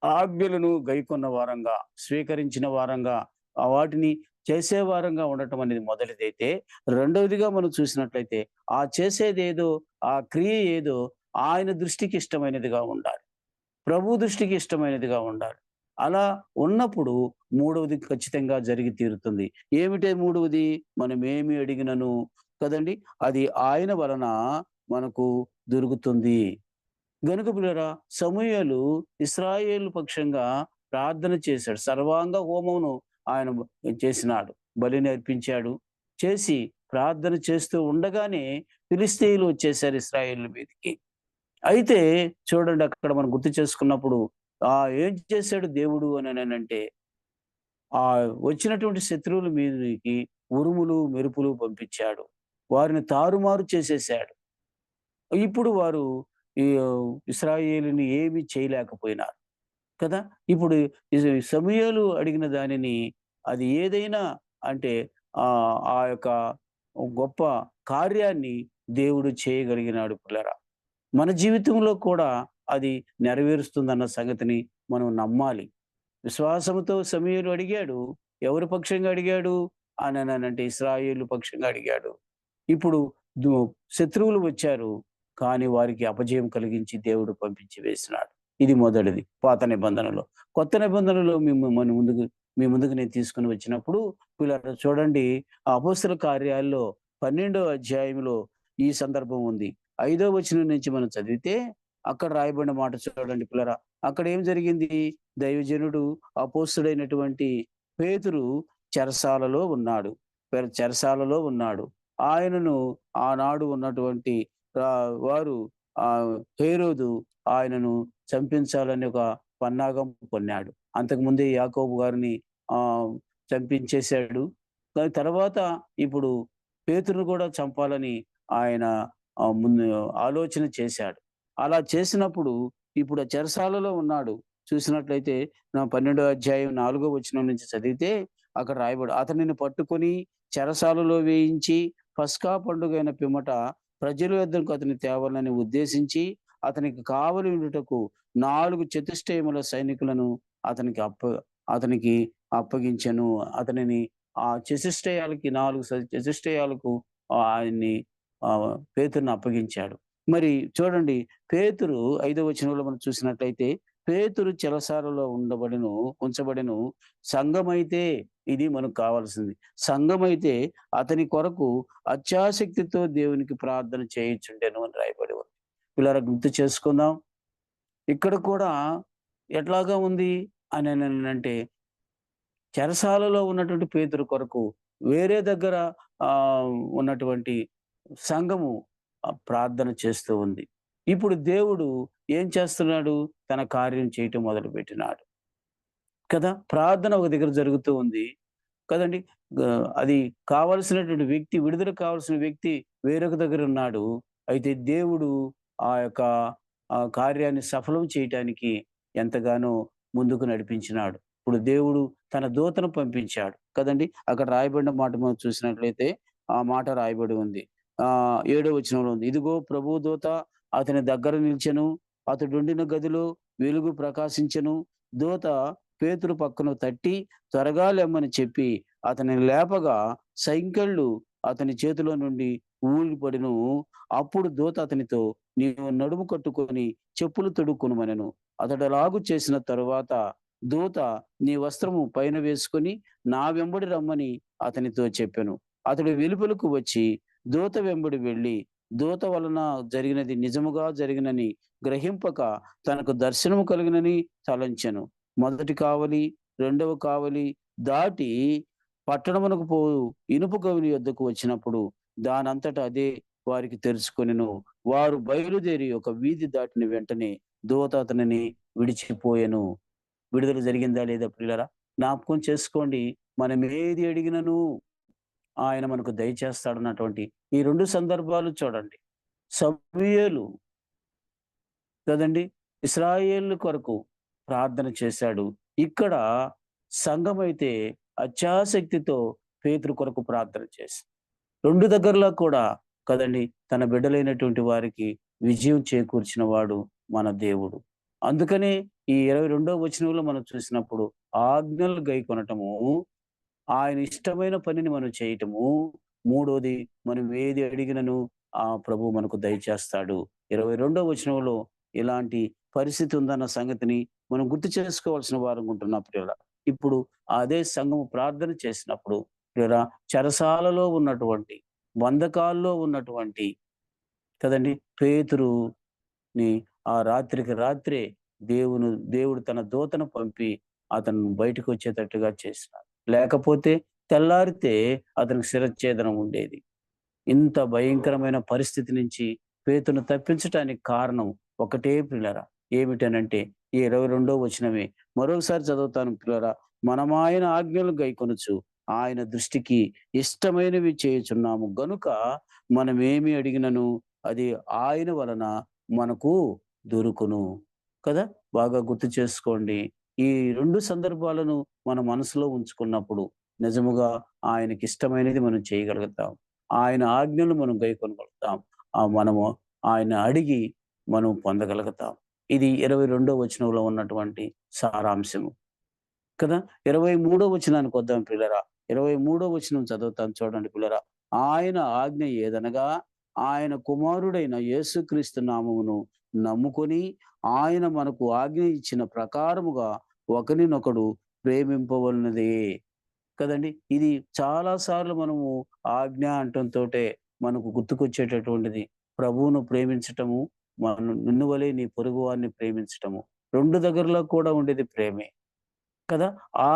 ఆజ్ఞలను గైకొన్న వారంగా, స్వీకరించిన వారంగా, వాటిని చేసే వారంగా ఉండటం అనేది మొదటిదైతే, రెండవదిగా మనం చూసినట్లయితే ఆ చేసేదేదో, ఆ క్రియ ఏదో ఆయన దృష్టికి ఇష్టమైనదిగా ఉండాలి. ప్రభు దృష్టికి ఇష్టమైనదిగా ఉండాలి. అలా ఉన్నప్పుడు మూడవది ఖచ్చితంగా జరిగి తీరుతుంది. ఏమిటే మూడవది? మనం ఏమి అడిగినను కదండి, అది ఆయన వలన మనకు దొరుకుతుంది. గనుక పిల్లరా, సమూయేలు ఇశ్రాయేలు పక్షంగా ప్రార్థన చేశాడు. సర్వాంగ హోమమును ఆయన చేసినాడు, బలిని అర్పించాడు. చేసి ప్రార్థన చేస్తూ ఉండగానే ఫిలిష్తీయులు వచ్చేసారు ఇశ్రాయేలు మీదకి. అయితే చూడండి, అక్కడ మనం గుర్తు చేసుకున్నప్పుడు ఏం చేశాడు దేవుడు అంటే వచ్చినటువంటి శత్రువుల మీదకి ఉరుములు మెరుపులు పంపించాడు. వారిని తారుమారు చేసేసాడు. ఇప్పుడు వారు ఈ ఇశ్రాయేలుని ఏమీ చేయలేకపోయినారు కదా. ఇప్పుడు సమూయేలు అడిగిన దానిని అది ఏదైనా అంటే ఆ యొక్క గొప్ప కార్యాన్ని దేవుడు చేయగలిగినాడు పిల్లరా. మన జీవితంలో కూడా అది నెరవేరుస్తుందన్న సంగతిని మనం నమ్మాలి. విశ్వాసంతో సమూయేలు అడిగాడు. ఎవరి పక్షంగా అడిగాడు అంటే ఇశ్రాయేలు పక్షంగా అడిగాడు. ఇప్పుడు శత్రువులు వచ్చారు, కానీ వారికి అపజయం కలిగించి దేవుడు పంపించి వేసినాడు. ఇది మొదటిది పాత నిబంధనలో. కొత్త నిబంధనలో మీ ముందుకు నేను తీసుకుని వచ్చినప్పుడు పిల్లలు చూడండి, అపోస్తల కార్యాల్లో 12వ అధ్యాయంలో ఈ సందర్భం ఉంది. 5వ వచనం నుంచి మనం చదివితే అక్కడ రాయబడిన మాట చూడండి పిల్లరా. అక్కడ ఏం జరిగింది? దైవజనుడు అపోస్తుడైనటువంటి పేతురు చెరసాలలో ఉన్నాడు. చెరసాలలో ఉన్నాడు. ఆయనను ఆనాడు ఉన్నటువంటి వారు హేరోదు ఆయనను చంపించాలని ఒక పన్నాగం పన్నాడు. అంతకుముందే యాకోబు గారిని ఆ చంపించేశాడు. దాని తర్వాత ఇప్పుడు పేతురును కూడా చంపాలని ఆయన ముందు ఆలోచన చేశాడు. అలా చేసినప్పుడు ఇప్పుడు ఆ చెరసాలలో ఉన్నాడు. చూసినట్లయితే 12వ అధ్యాయం 4వ వచనం నుంచి చదివితే అక్కడ రాయబడు, అతనిని పట్టుకొని చెరసాలలో వేయించి పస్కా పండుగైన పిమ్మట ప్రజల యొద్దకు అతని తేవాలని ఉద్దేశించి అతనికి కావలి ఉండుటకు 4 చతుష్టయముల సైనికులను అతనికి అప్పగించెను. అతనిని ఆ చతుష్టయాలకి 4 చతుష్టయాలకు ఆయన్ని పేతురుని అప్పగించాడు. మరి చూడండి, పేతురు 5వ వచనంలో మనం చూసినట్లయితే పేతురు చెరసాలలో ఉంచబడెను. సంఘమైతే, ఇది మనకు కావాల్సింది, సంఘమైతే అతని కొరకు అత్యాసక్తితో దేవునికి ప్రార్థన చేయించుండెను అని రాయబడి ఉంది. పిల్లరా, గుర్తు చేసుకుందాం. ఇక్కడ కూడా ఎట్లాగా ఉంది అని అంటే, చెరసాలలో ఉన్నటువంటి పేతురు కొరకు వేరే దగ్గర ఉన్నటువంటి సంఘము ప్రార్థన చేస్తూ ఉంది. ఇప్పుడు దేవుడు ఏం చేస్తున్నాడు? తన కార్యం చేయటం మొదలుపెట్టినాడు కదా. ప్రార్థన ఒక దగ్గర జరుగుతూ ఉంది కదండి. అది కావలసినటువంటి వ్యక్తి, విడుదల కావాల్సిన వ్యక్తి వేరొక దగ్గర ఉన్నాడు. అయితే దేవుడు ఆ యొక్క కార్యాన్ని సఫలం చేయటానికి ఎంతగానో ముందుకు నడిపించినాడు. ఇప్పుడు దేవుడు తన దూతను పంపించాడు కదండి. అక్కడ రాయబడిన మాట మనం చూసినట్లయితే ఆ మాట రాయబడి ఉంది. 7వ వచనంలో ఉంది, ఇదిగో ప్రభు దూత అతని దగ్గర నిలిచెను, అతడుండిన గదిలో వెలుగు ప్రకాశించెను. దూత పేతురు పక్కన తట్టి త్వరగా లెమ్మని చెప్పి అతని లేపగా సంకెళ్ళు అతని చేతిలో నుండి ఊడిపడిను. అప్పుడు దూత అతనితో, నీవు నడుము కట్టుకొని చెప్పులు తొడుక్కునమనెను. అతడు అలాగు చేసిన తరువాత దూత, నీ వస్త్రము పైన వేసుకొని నా వెంబడి రమ్మని అతనితో చెప్పెను. అతడు వెలుపలకు వచ్చి దూత వెంబడి వెళ్ళి దూత వలన జరిగినది నిజముగా జరిగినని గ్రహింపక తనకు దర్శనము కలిగినని తలంచెను. మొదటి కావలి, 2వ కావలి దాటి పట్టణమునకు పోవు ఇనుపు గవిని యొద్దకు వచ్చినప్పుడు దానంతట అదే వారికి తెలుసుకొనెను. వారు బయలుదేరి ఒక వీధి దాటిన వెంటనే దూత అతనిని విడిచిపోయెను. విడుదల జరిగిందా లేదా ప్రియులారా? జ్ఞాపకం చేసుకోండి. మనం ఏది అడిగినను ఆయన మనకు దయచేస్తాడన్నటువంటి ఈ 2 సందర్భాలు చూడండి. సమూయేలు కదండి, ఇశ్రాయేలు కొరకు ప్రార్థన చేశాడు. ఇక్కడ సంఘమైతే అత్యాసక్తితో పేతురు కొరకు ప్రార్థన చేసింది. 2 దగ్గరలో కూడా కదండి తన బిడ్డలైనటువంటి వారికి విజయం చేకూర్చిన వాడు మన దేవుడు. అందుకనే ఈ 22వ వచనంలో మనం చూసినప్పుడు ఆజ్ఞలు గైకొనటము, ఆయన ఇష్టమైన పనిని మనం చేయటము, 3వది మనం ఏది అడిగినను ఆ ప్రభు మనకు దయచేస్తాడు. 22వ వచనంలో ఇలాంటి పరిస్థితి ఉందన్న సంగతిని మనం గుర్తు చేసుకోవాల్సిన వారు ఉంటున్నాం ప్రియుల. ఇప్పుడు అదే సంఘము ప్రార్థన చేసినప్పుడు ప్రియుల, చెరసాలలో ఉన్నటువంటి, బంధకాల్లో ఉన్నటువంటి కదండి పేతురుని ఆ రాత్రికి రాత్రే దేవుడు తన దూతను పంపి అతను బయటకు వచ్చేటట్టుగా చేసినాడు. లేకపోతే తెల్లారితే అతనికి శిరచ్ఛేదనం ఉండేది. ఇంత భయంకరమైన పరిస్థితి నుంచి పేతురును తప్పించటానికి కారణం ఒకటే ప్రియులారా, ఏమిటనంటే ఈ 22వ వచనమే. మరొకసారి చదువుతాను ప్రియులారా. మనమాయన ఆజ్ఞలు గైకొనుచు ఆయన దృష్టికి ఇష్టమైనవి చేయుచున్నాము గనుక మనమేమి అడిగినను అది ఆయన వలన మనకు దొరుకును కదా. బాగా గుర్తు చేసుకోండి. ఈ 2 సందర్భాలను మన మనసులో ఉంచుకున్నప్పుడు నిజముగా ఆయనకి ఇష్టమైనది మనం చేయగలుగుతాం. ఆయన ఆజ్ఞలు మనం గైకొనగలుగుతాం. మనము ఆయన అడిగి మనం పొందగలుగుతాం. ఇది 22వ వచనంలో ఉన్నటువంటి సారాంశము కదా. 23వ వచనానికి వద్దాం పిల్లరా. 23వ వచనం చదువుతాను చూడండి పిల్లరా. ఆయన ఆజ్ఞ ఏదనగా ఆయన కుమారుడైన యేసుక్రీస్తు నామమును నమ్ముకొని ఆయన మనకు ఆజ్ఞ ఇచ్చిన ప్రకారముగా ఒకరినొకడు ప్రేమింపవలనదే కదండి. ఇది చాలా సార్లు మనము ఆజ్ఞ అంటంతోటే మనకు గుర్తుకొచ్చేటటువంటిది ప్రభువును ప్రేమించటము, నిన్ను వలె నీ పొరుగు వారిని ప్రేమించటము. 2 దగ్గరలో కూడా ఉండేది ప్రేమే కదా! ఆ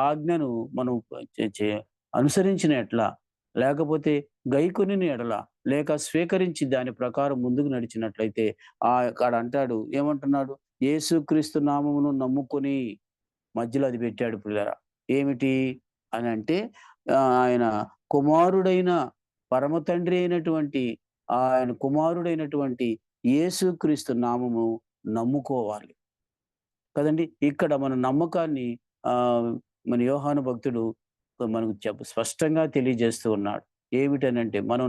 ఆజ్ఞను మనం చే చే అనుసరించిన ఎట్లా, లేకపోతే గైకొనిన ఎడల, లేక స్వీకరించి దాని ప్రకారం ముందుకు నడిచినట్లయితే అక్కడ అంటాడు ఏమంటున్నాడు? యేసుక్రీస్తు నామమును నమ్ముకొని మధ్యలో అది పెట్టాడు పిల్లరా. ఏమిటి అనంటే ఆయన కుమారుడైన పరమ తండ్రి అయినటువంటి ఆయన కుమారుడైనటువంటి యేసుక్రీస్తు నామము నమ్ముకోవాలి. కదండీ! ఇక్కడ మన నమ్మకాన్ని ఆహ్, మన యోహాను భక్తుడు మనకు స్పష్టంగా తెలియజేస్తూ ఉన్నాడు. ఏమిటనంటే మనం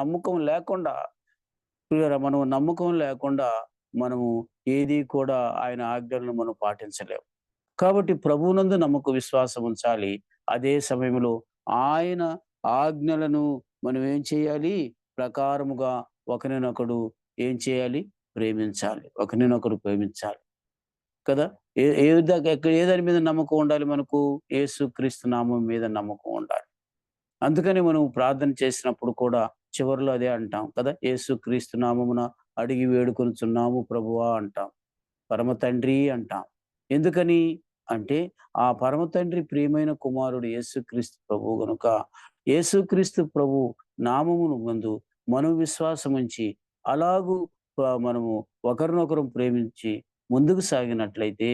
నమ్మకం లేకుండా ప్రియులారా మనం నమ్మకం లేకుండా మనము ఏది కూడా ఆయన ఆజ్ఞలను మనం పాటించలేం. కాబట్టి ప్రభువునందు విశ్వాసం ఉంచాలి. అదే సమయంలో ఆయన ఆజ్ఞలను మనం ఏం చేయాలి? ప్రకారముగా ఒకరినొకడు ఏం చేయాలి? ప్రేమించాలి. ఒకరినొకడు ప్రేమించాలి. కదా! ఏ ఏ ఏ దాని మీద నమ్మకం ఉండాలి మనకు? యేసుక్రీస్తు నామం మీద నమ్మకం ఉండాలి. అందుకని మనం ప్రార్థన చేసినప్పుడు కూడా చివరిలో అదే అంటాం కదా! యేసుక్రీస్తు నామమున అడిగి వేడుకొనుచున్నాము ప్రభువా అంటాం. పరమ తండ్రి అంటాం. ఎందుకని? అంటే ఆ పరమ తండ్రి ప్రియమైన కుమారుడు యేసుక్రీస్తు ప్రభువు గనుక యేసుక్రీస్తు ప్రభు నామమును ముందు మనం విశ్వాసముంచి అలాగూ మనము ఒకరినొకరం ప్రేమించి ముందుకు సాగినట్లయితే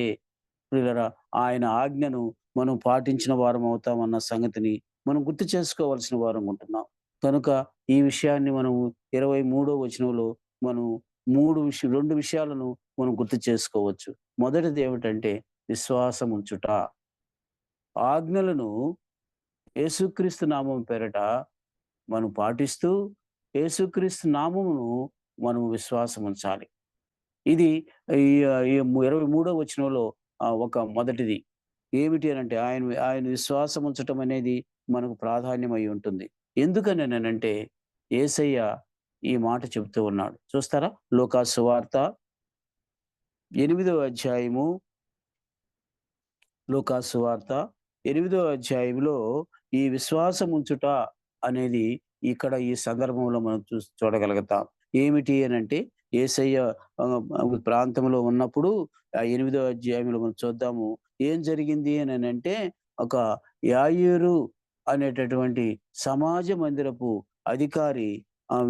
ప్రియులారా ఆయన ఆజ్ఞను మనం పాటించిన వారం అవుతామన్న సంగతిని మనం గుర్తు చేసుకోవాల్సిన వారం ఉంటున్నాం. కనుక ఈ విషయాన్ని మనము 23వ వచనంలో మనం 2 విషయాలను మనం గుర్తు చేసుకోవచ్చు. మొదటిది ఏమిటంటే విశ్వాసం ఉంచుట. ఆజ్ఞలను యేసుక్రీస్తు నామం పేరట మనం పాటిస్తూ యేసుక్రీస్తు నామమును మనం విశ్వాసం ఉంచాలి. ఇది ఈ ఈ 23వ వచనంలో ఒక మొదటిది. ఏమిటి అనంటే ఆయన విశ్వాసం ఉంచటం అనేది మనకు ప్రాధాన్యమై ఉంటుంది. ఎందుకననంటే యేసయ్య ఈ మాట చెప్తూ ఉన్నాడు. చూస్తారా? లూకా సువార్త 8వ అధ్యాయము లూకా సువార్త 8వ అధ్యాయంలో ఈ విశ్వాసం ఉంచుట అనేది ఇక్కడ ఈ సందర్భంలో మనం చూడగలుగుతాం. ఏమిటి అనంటే యేసయ్య ప్రాంతంలో ఉన్నప్పుడు ఆ 8వ అధ్యాయంలో మనం చూద్దాము. ఏం జరిగింది అనంటే ఒక యాయీరు అనేటటువంటి సమాజ మందిరపు అధికారి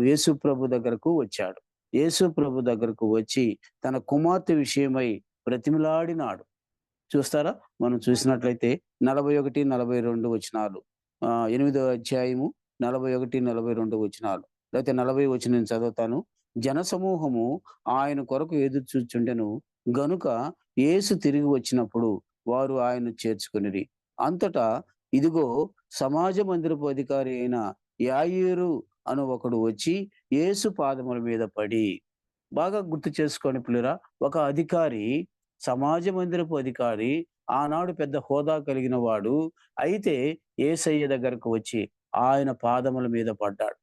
యేసు ప్రభు దగ్గరకు వచ్చాడు. యేసు ప్రభు దగ్గరకు వచ్చి తన కుమార్తె విషయమై బ్రతిమిలాడినాడు. చూస్తారా? మనం చూసినట్లయితే 41, 42 వచనాలు. 8వ అధ్యాయము 41, 42 వచనాలు. లేకపోతే 40 వచనం నేను చదువుతాను. జనసమూహము ఆయన కొరకు ఎదురు చూచుండెను గనుక యేసు తిరిగి వచ్చినప్పుడు వారు ఆయన్ను చేర్చుకొనిరి. అంతటా ఇదిగో సమాజ మందిరపు అధికారి అయిన యాయీరు అను ఒకడు వచ్చి యేసు పాదముల మీద పడి, బాగా గుర్తు చేసుకోండి పిల్లరా, ఒక అధికారి, సమాజ మందిరపు అధికారి, ఆనాడు పెద్ద హోదా కలిగిన వాడు, అయితే యేసయ్య దగ్గరకు వచ్చి ఆయన పాదముల మీద పడ్డాడు.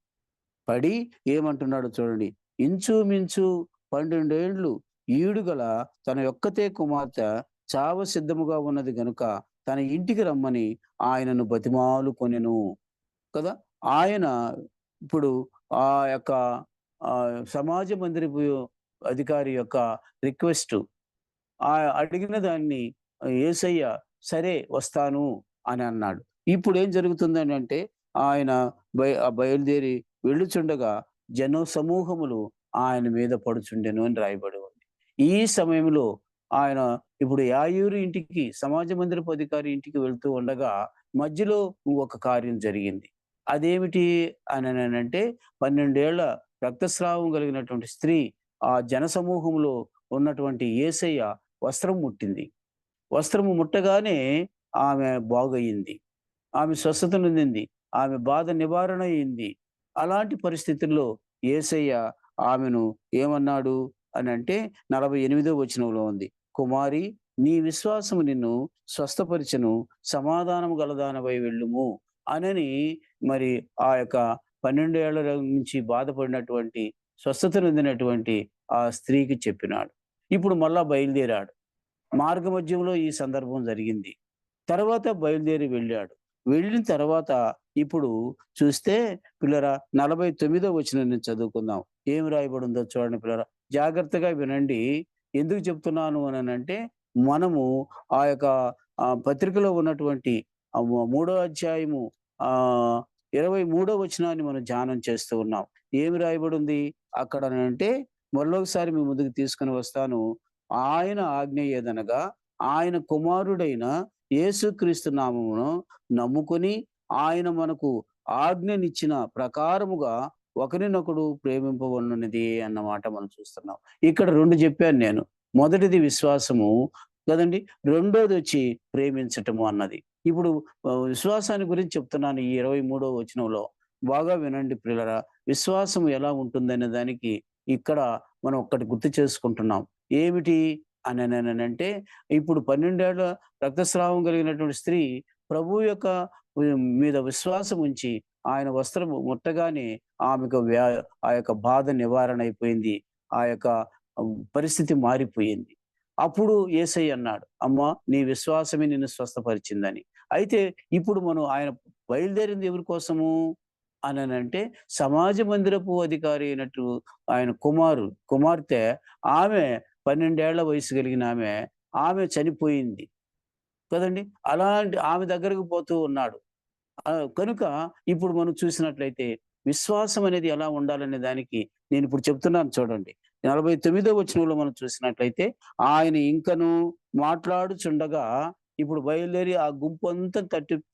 పడి ఏమంటున్నాడు చూడండి. ఇంచుమించు 12 ఏండ్లు ఈడుగల తన యొక్కతే కుమార్తె చావ సిద్ధముగా ఉన్నది గనుక తన ఇంటికి రమ్మని ఆయనను బతిమాలుకొనెను కదా! ఆయన ఇప్పుడు ఆ యొక్క సమాజ మందిరపు అధికారి యొక్క రిక్వెస్ట్ అడిగిన దాన్ని యేసయ్య సరే వస్తాను అని అన్నాడు. ఇప్పుడు ఏం జరుగుతుందని అంటే ఆయన బయలుదేరి వెళ్ళుచుండగా జన సమూహములు ఆయన మీద పడుచుండెను అని రాయబడి ఉంది. ఈ సమయంలో ఆయన ఇప్పుడు యాయీరు ఇంటికి, సమాజ మందిరపు అధికారి ఇంటికి వెళ్తూ ఉండగా మధ్యలో ఒక కార్యం జరిగింది. అదేమిటి అంటే 12 ఏళ్ల రక్తస్రావం కలిగినటువంటి స్త్రీ ఆ జన సమూహంలో ఉన్నటువంటి యేసయ్య వస్త్రం ముట్టింది. వస్త్రము ముట్టగానే ఆమె బాగయింది. ఆమె స్వస్థత నొందింది. ఆమె బాధ నివారణ అయింది. అలాంటి పరిస్థితుల్లో యేసయ్య ఆమెను ఏమన్నాడు అనంటే 48వ వచనంలో ఉంది. కుమారి, నీ విశ్వాసము నిన్ను స్వస్థపరిచెను, సమాధానము గలదానవై వెళ్ళుము అనని మరి ఆ యొక్క 12 ఏళ్ల నుంచి బాధపడినటువంటి స్వస్థత నొందినటువంటి ఆ స్త్రీకి చెప్పినాడు. ఇప్పుడు మళ్ళా బయలుదేరాడు. మార్గ మధ్యంలో ఈ సందర్భం జరిగింది. తర్వాత బయలుదేరి వెళ్ళాడు. వెళ్ళిన తర్వాత ఇప్పుడు చూస్తే పిల్లరా 49వ వచనం నుంచి చదువుకుందాం. ఏం రాయబడి ఉందో చూడండి పిల్లరా. జాగ్రత్తగా వినండి. ఎందుకు చెప్తున్నాను అనంటే, మనము ఆ యొక్క పత్రికలో ఉన్నటువంటి మూడో అధ్యాయము 23వ వచనాన్ని మనం ధ్యానం చేస్తూ ఉన్నాం. ఏమి రాయబడింది అక్కడనంటే, మరొకసారి మీ ముందుకు తీసుకొని వస్తాను. ఆయన ఆజ్ఞ ఏదనగా, ఆయన కుమారుడైన యేసుక్రీస్తు నామమును నమ్ముకొని, ఆయన మనకు ఆజ్ఞనిచ్చిన ప్రకారముగా ఒకరినొకడు ప్రేమింపవలెననిది అన్న మాట మనం చూస్తున్నాం. ఇక్కడ 2 చెప్పాను నేను. మొదటిది విశ్వాసము కదండీ! రెండోదొచ్చి ప్రేమించటము అన్నది. ఇప్పుడు విశ్వాసాన్ని గురించి చెప్తున్నాను ఈ 23వ వచనంలో. బాగా వినండి ప్రియులారా. విశ్వాసం ఎలా ఉంటుందనే దానికి ఇక్కడ మనం ఒక్కటి గుర్తు చేసుకుంటున్నాం. ఏమిటి అననంటే, ఇప్పుడు 12 ఏళ్ల రక్తస్రావం కలిగినటువంటి స్త్రీ ప్రభువు యొక్క మీద విశ్వాసం ఉంచి ఆయన వస్త్రము ముట్టగానే ఆమెకు ఆ యొక్క బాధ నివారణ అయిపోయింది. ఆ యొక్క పరిస్థితి మారిపోయింది. అప్పుడు యేసయ్య అన్నాడు, "అమ్మా, నీ విశ్వాసమే నిన్ను స్వస్థపరిచిందని." అయితే ఇప్పుడు మనం ఆయన బయలుదేరింది ఎవరి కోసము అననంటే, సమాజ మందిరపు అధికారి అయినట్టు ఆయన కుమార్తె ఆమె 12 ఏళ్ల వయసు కలిగిన ఆమె చనిపోయింది కదండీ! అలాంటి ఆమె దగ్గరకు పోతూ ఉన్నాడు. కనుక ఇప్పుడు మనం చూసినట్లయితే విశ్వాసం అనేది ఎలా ఉండాలనే దానికి నేనిప్పుడు చెప్తున్నాను చూడండి. 49వ వచనంలో మనం చూసినట్లయితే, ఆయన ఇంకను మాట్లాడుచుండగా ఇప్పుడు బయలుదేరి ఆ గుంపంతా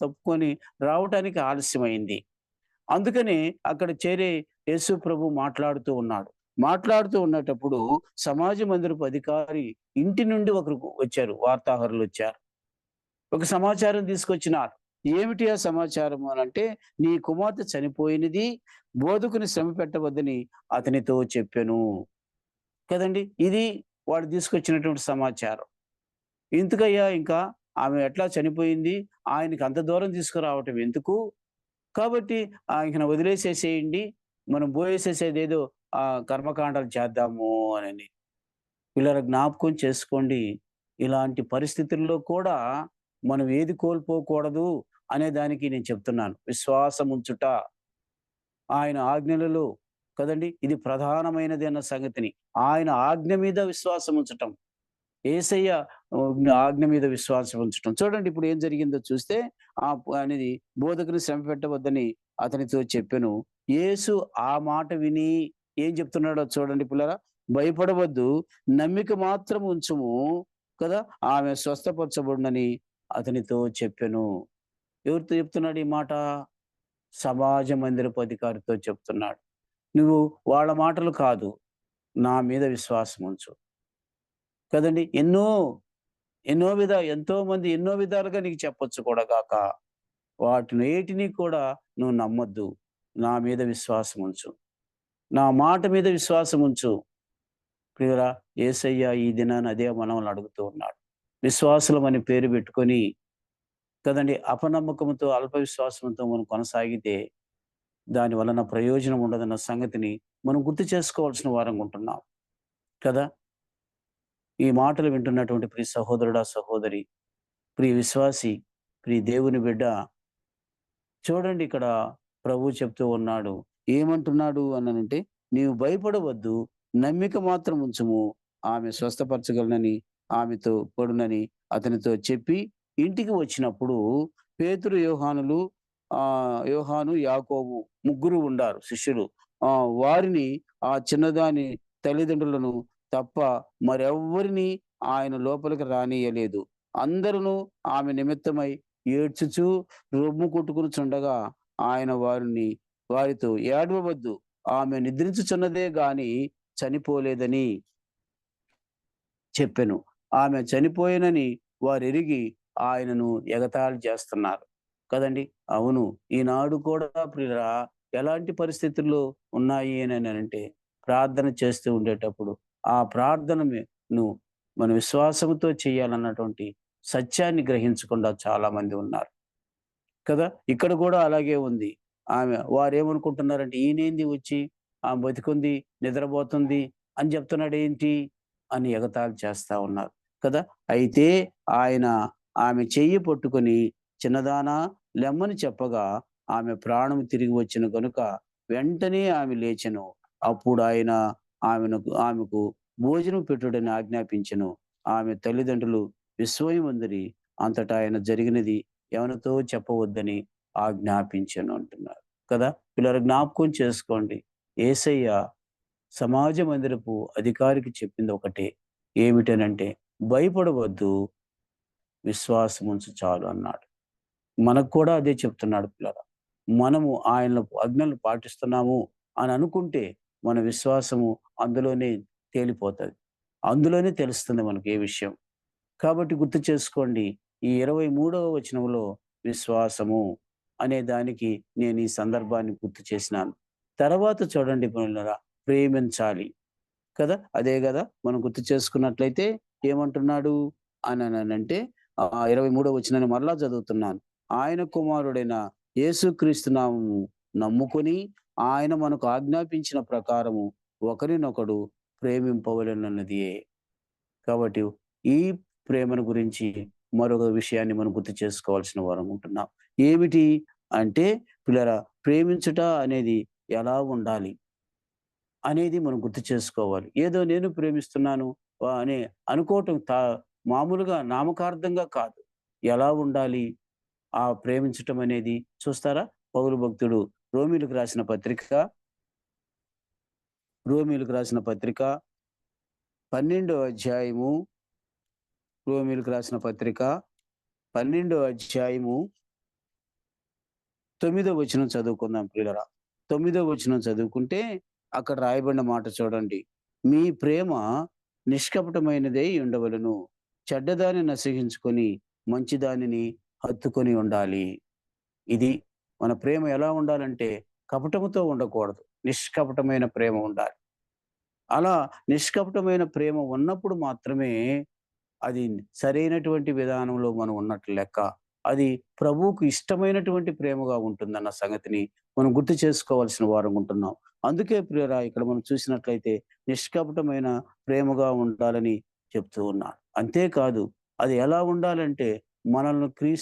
తప్పుకొని రావటానికి ఆలస్యమైంది. అందుకని అక్కడ చేరే యేసు ప్రభు మాట్లాడుతూ ఉన్నాడు. మాట్లాడుతూ ఉన్నటప్పుడు సమాజ మందిరపు అధికారి ఇంటి నుండి ఒకరు వచ్చారు. వార్తాహరులొచ్చారు. ఒక సమాచారం తీసుకొచ్చినారు. ఏమిటి ఆ సమాచారం అనంటే, నీ కుమార్తె చనిపోయినది, బోధకుని శ్రమ పెట్టవద్దని అతనితో చెప్పెను. కదండీ! ఇది వాడు తీసుకొచ్చినటువంటి సమాచారం. ఎందుకయ్యా ఇంకా ఆమె ఎట్లా చనిపోయింది? ఆయనకి అంత దూరం తీసుకురావటం ఎందుకు? కాబట్టి ఇంకన వదిలేసేసేయండి. మనం బోయేసేసేదేదో కర్మకాండాలు చేద్దాము అనని. పిల్లల జ్ఞాపకం చేసుకోండి. ఇలాంటి పరిస్థితుల్లో కూడా మనం ఏది కోల్పోకూడదు అనే దానికి నేను చెప్తున్నాను. విశ్వాసముంచుట ఆయన ఆజ్ఞలలో కదండీ! ఇది ప్రధానమైనది అన్న సంగతిని. ఆయన ఆజ్ఞ మీద విశ్వాసం ఉంచటం. యేసయ్య ఆజ్ఞ మీద విశ్వాసం ఉంచటం. చూడండి ఇప్పుడు ఏం జరిగిందో చూస్తే అనేది బోధకుని శ్రమ పెట్టవద్దని అతనితో చెప్పెను. యేసు ఆ మాట విని ఏం చెప్తున్నాడో చూడండి పిల్లరా. భయపడవద్దు, నమ్మిక మాత్రం ఉంచుము కదా! ఆమె స్వస్థపరచబడునని అతనితో చెప్పెను. ఎవరితో చెప్తున్నాడు ఈ మాట? సమాజ మందిరపు అధికారితో చెప్తున్నాడు. నువ్వు వాళ్ళ మాటలు కాదు, నా మీద విశ్వాసం ఉంచు. కదండీ! ఎంతో మంది ఎన్నో విధాలుగా నీకు చెప్పొచ్చు కూడా గాక. వాటినేటిని కూడా నువ్వు నమ్మొద్దు. నా మీద విశ్వాసం ఉంచు. నా మాట మీద విశ్వాసం ఉంచు. ప్రియురా, యేసయ్య ఈ దినాన అదే మనల్ని అడుగుతూ ఉన్నాడు. విశ్వాసులమని పేరు పెట్టుకొని కదండీ! అపనమ్మకంతో, అల్ప విశ్వాసంతో మనం కొనసాగితే దాని వలన ప్రయోజనం ఉండదన్న సంగతిని మనం గుర్తు చేసుకోవాల్సిన వారంగా ఉంటున్నాం కదా! ఈ మాటలు వింటున్నటువంటి ప్రియ సహోదరుడా, సహోదరి, ప్రియ విశ్వాసి, ప్రియ దేవుని బిడ్డ, చూడండి ఇక్కడ ప్రభువు చెప్తూ ఉన్నాడు. ఏమంటున్నాడు అనంటే, నీవు భయపడవద్దు, నమ్మిక మాత్రం ఉంచుము, ఆమె స్వస్థపరచగలనని ఆమెతో పడునని అతనితో చెప్పి ఇంటికి వచ్చినప్పుడు పేతురు, యోహాను, యాకోబు ముగ్గురు ఉండారు శిష్యులు. వారిని ఆ చిన్నదాని తల్లిదండ్రులను తప్ప మరెవ్వరిని ఆయన లోపలికి రానియ్యలేదు. అందరూ ఆమె నిమిత్తమై ఏడ్చుచూ రొమ్ము కొట్టుకునిచుండగా ఆయన వారితో ఏడవవద్దు, ఆమె నిద్రించుచున్నదే గాని చనిపోలేదని చెప్పెను. ఆమె చనిపోయినని వారెరిగి ఆయనను ఎగతాళి చేస్తున్నారు కదండి! అవును, ఈనాడు కూడా ప్రియులారా ఎలాంటి పరిస్థితుల్లో ఉన్నాయి అంటే, ప్రార్థన చేస్తూ ఉండేటప్పుడు ఆ ప్రార్థనను మన విశ్వాసంతో చేయాలన్నటువంటి సత్యాన్ని గ్రహించకుండా చాలా మంది ఉన్నారు కదా! ఇక్కడ కూడా అలాగే ఉంది. వారేమనుకుంటున్నారంటే, ఈయనేంది వచ్చి ఆమె బతికుంది, నిద్రపోతుంది అని చెప్తున్నాడేంటి అని ఎగతాళి చేస్తా ఉన్నారు కదా! అయితే ఆయన ఆమె చెయ్యి పట్టుకొని, చిన్నదానా లెమ్మని చెప్పగా ఆమె ప్రాణం తిరిగి వచ్చిన గనుక వెంటనే ఆమె లేచెను. అప్పుడు ఆయన ఆమెకు భోజనం పెట్టుడని ఆజ్ఞాపించెను. ఆమె తల్లిదండ్రులు విస్మయమందిరి. అంతటా ఆయన జరిగినది ఎవరితో చెప్పవద్దని ఆజ్ఞాపించెను అంటున్నారు కదా. పిల్లలు జ్ఞాపకం చేసుకోండి. యేసయ్య సమాజ మందిరపు అధికారికి చెప్పింది ఒకటే, ఏమిటనంటే భయపడవద్దు, విశ్వాసం ఉంచు చాలు అన్నాడు. మనకు కూడా అదే చెప్తున్నాడు పిల్లలు. మనము ఆయన ఆజ్ఞలు పాటిస్తున్నాము అని అనుకుంటే మన విశ్వాసము అందులోనే తేలిపోతుంది, అందులోనే తెలుస్తుంది మనకి ఏ విషయం. కాబట్టి గుర్తు చేసుకోండి, ఈ 23వ వచనంలో విశ్వాసము అనే దానికి నేను ఈ సందర్భాన్ని గుర్తు చేసినాను. తర్వాత చూడండి పిల్లలారా, ప్రేమించాలి కదా, అదే కదా మనం గుర్తు చేసుకున్నట్లయితే ఏమంటున్నాడు అంటే 23వ వచనాన్ని మరలా చదువుతున్నాను. ఆయన కుమారుడైన యేసుక్రీస్తు నామము నమ్ముకొని ఆయన మనకు ఆజ్ఞాపించిన ప్రకారము ఒకరినొకడు ప్రేమింపవలెనన్నదియే. కాబట్టి ఈ ప్రేమను గురించి మరొక విషయాన్ని మనం గుర్తు చేసుకోవాల్సిన వారం ఉంటున్నాం. ఏమిటి అంటే పిల్లరా, ప్రేమించుట అనేది ఎలా ఉండాలి అనేది మనం గుర్తు చేసుకోవాలి. ఏదో నేను ప్రేమిస్తున్నాను అని అనుకోవటం మామూలుగా నామకార్థంగా కాదు. ఎలా ఉండాలి ఆ ప్రేమించటం అనేది చూస్తారా? పౌలు భక్తుడు రోమీలకు రాసిన పత్రిక 12వ అధ్యాయము, రోమీలకు రాసిన పత్రిక 12వ అధ్యాయము 9వ వచనం చదువుకుందాం ప్రియులరా. 9వ వచనం చదువుకుంటే అక్కడ రాయబడిన మాట చూడండి. మీ ప్రేమ నిష్కపటమైనదై ఉండవలెను, చెడ్డదాన్ని నసహించుకొని మంచిదానిని హత్తుకొని ఉండాలి. ఇది మన ప్రేమ ఎలా ఉండాలంటే కపటముతో ఉండకూడదు, నిష్కపటమైన ప్రేమ ఉండాలి. అలా నిష్కపటమైన ప్రేమ ఉన్నప్పుడు మాత్రమే అది సరైనటువంటి విధానంలో మనం ఉన్నట్లు లెక్క. అది ప్రభువుకు ఇష్టమైనటువంటి ప్రేమగా ఉంటుందన్న సంగతిని మనం గుర్తు చేసుకోవాల్సిన వారం ఉంటున్నాం. అందుకే ప్రియరా, ఇక్కడ మనం చూసినట్లయితే నిష్కపటమైన ప్రేమగా ఉండాలని చెప్తూ ఉన్నాడు. అంతేకాదు, అది ఎలా ఉండాలంటే మనల్ని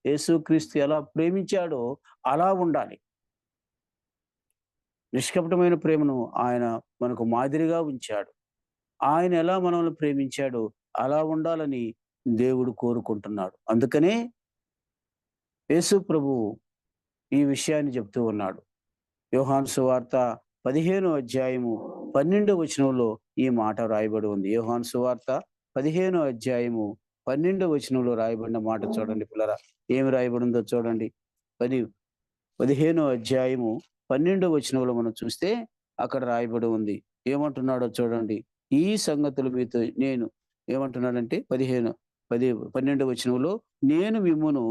యేసుక్రీస్తు ఎలా ప్రేమించాడో అలా ఉండాలి. నిష్కపటమైన ప్రేమను ఆయన మనకు మాదిరిగా ఉంచాడు. ఆయన ఎలా మనల్ని ప్రేమించాడో అలా ఉండాలని దేవుడు కోరుకుంటున్నాడు. అందుకనే యేసు ప్రభువు ఈ విషయాన్ని చెప్తూ ఉన్నాడు. యోహాను సువార్త 15వ అధ్యాయము 12వ వచనంలో ఈ మాట రాయబడి ఉంది. యోహాను సువార్త 15వ అధ్యాయము 12వ వచనంలో రాయబడిన మాట చూడండి పిల్లరా. ఏమి రాయబడిందో చూడండి. 15వ అధ్యాయము 12వ వచనంలో మనం చూస్తే అక్కడ రాయబడి ఉంది. ఏమంటున్నాడో చూడండి. ఈ సంగతులు మీతో నేను ఏమంటున్నాడంటే 12వ వచనంలో, నేను మిమ్మును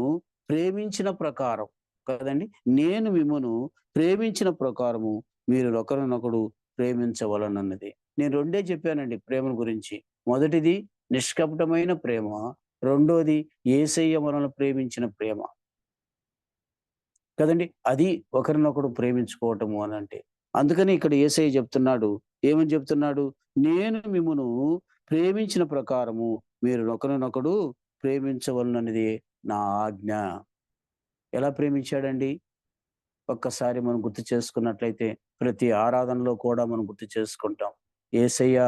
ప్రేమించిన ప్రకారం కదండి, నేను మిమ్మును ప్రేమించిన ప్రకారము మీరు ఒకరినొకడు ప్రేమించవలనన్నది. నేను రెండే చెప్పానండి ప్రేమ గురించి. మొదటిది నిష్కపటమైన ప్రేమ, రెండోది యేసయ్య మనల్ని ప్రేమించిన ప్రేమ కదండి. అది ఒకరినొకడు ప్రేమించుకోవటము అని అంటే. అందుకని ఇక్కడ యేసయ్య చెప్తున్నాడు, ఏమని చెప్తున్నాడు? నేను మిమ్మును ప్రేమించిన ప్రకారము మీరు ఒకరినొకడు ప్రేమించవలనన్నది నా ఆజ్ఞ. ఎలా ప్రేమించాడండి? ఒక్కసారి మనం గుర్తు చేసుకున్నట్లయితే ప్రతి ఆరాధనలో కూడా మనం గుర్తు చేసుకుంటాం. యేసయ్య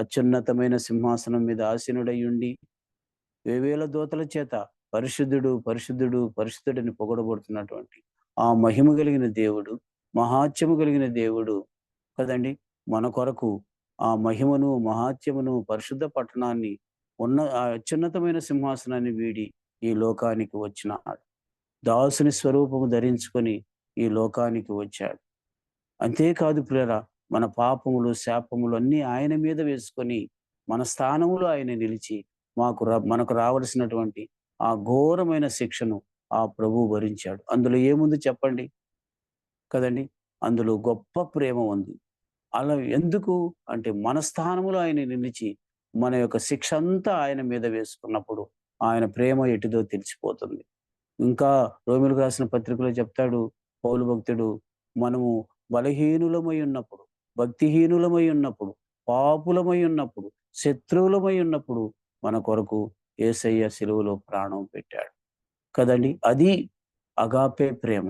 అత్యున్నతమైన సింహాసనం మీద ఆసీనుడై ఉండి వేవేల దూతల చేత పరిశుద్ధుడు పరిశుద్ధుడు పరిశుద్ధుడని పొగడబడుతున్నటువంటి ఆ మహిమ కలిగిన దేవుడు, మహాత్యము కలిగిన దేవుడు కదండి, మన కొరకు ఆ మహిమను మహాత్యమును పరిశుద్ధ పట్టణాన్ని ఉన్న ఆ అత్యున్నతమైన సింహాసనాన్ని వీడి ఈ లోకానికి వచ్చినాడు. దాసుని స్వరూపము ధరించుకొని ఈ లోకానికి వచ్చాడు. అంతేకాదు ప్రియరా, మన పాపములు శాపములు అన్నీ ఆయన మీద వేసుకొని మన స్థానములో ఆయన నిలిచి మనకు రావలసినటువంటి ఆ ఘోరమైన శిక్షను ఆ ప్రభువు భరించాడు. అందులో ఏముంది చెప్పండి కదండి? అందులో గొప్ప ప్రేమ ఉంది. అలా ఎందుకు అంటే మన స్థానములో ఆయన నిలిచి మన యొక్క శిక్ష అంతా ఆయన మీద వేసుకున్నప్పుడు ఆయన ప్రేమ ఎటుదో తెలిసిపోతుంది. ఇంకా రోమీయులకు రాసిన పత్రికలో చెప్తాడు పౌలు భక్తుడు, మనము బలహీనులమై ఉన్నప్పుడు, భక్తిహీనులమై ఉన్నప్పుడు, పాపులమై ఉన్నప్పుడు, శత్రువులమై ఉన్నప్పుడు మన కొరకు యేసయ్య సిలువలో ప్రాణం పెట్టాడు కదండి. అది అగాపే ప్రేమ.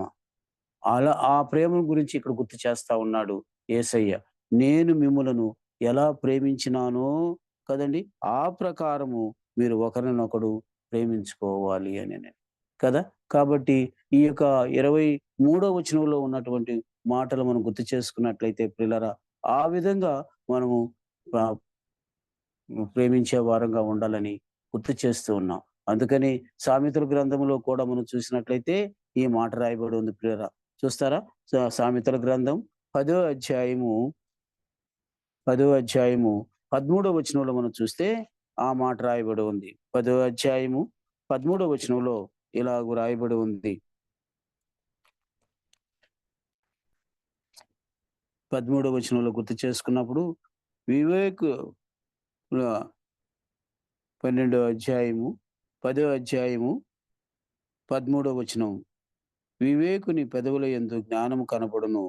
అలా ఆ ప్రేమ గురించి ఇక్కడ గుర్తు చేస్తా ఉన్నాడు యేసయ్య. నేను మిమ్ములను ఎలా ప్రేమించినానో కదండి, ఆ ప్రకారము మీరు ఒకరినొకడు ప్రేమించుకోవాలి అని కదా. కాబట్టి ఈ యొక్క 23వ వచనంలో ఉన్నటువంటి మాటలు మనం గుర్తు చేసుకున్నట్లయితే ప్రియులారా, ఆ విధంగా మనము ఆహ్, ప్రేమించే వారంగా ఉండాలని గుర్తు చేస్తూ ఉన్నాం. అందుకని సామెతల గ్రంథంలో కూడా మనం చూసినట్లయితే ఈ మాట రాయబడి ఉంది ప్రియులారా. చూస్తారా? సామెతల గ్రంథం 10వ అధ్యాయము 10వ అధ్యాయము 13వ వచనంలో మనం చూస్తే ఆ మాట రాయబడి ఉంది. 10వ అధ్యాయము 13వ వచనంలో ఇలాగ రాయబడి ఉంది. 13వ వచనంలో గుర్తు చేసుకున్నప్పుడు వివేకు ఆహ్, 12వ అధ్యాయము 10వ అధ్యాయము 13వ వచనం. వివేకుని పెదవుల యందు జ్ఞానము కనపడును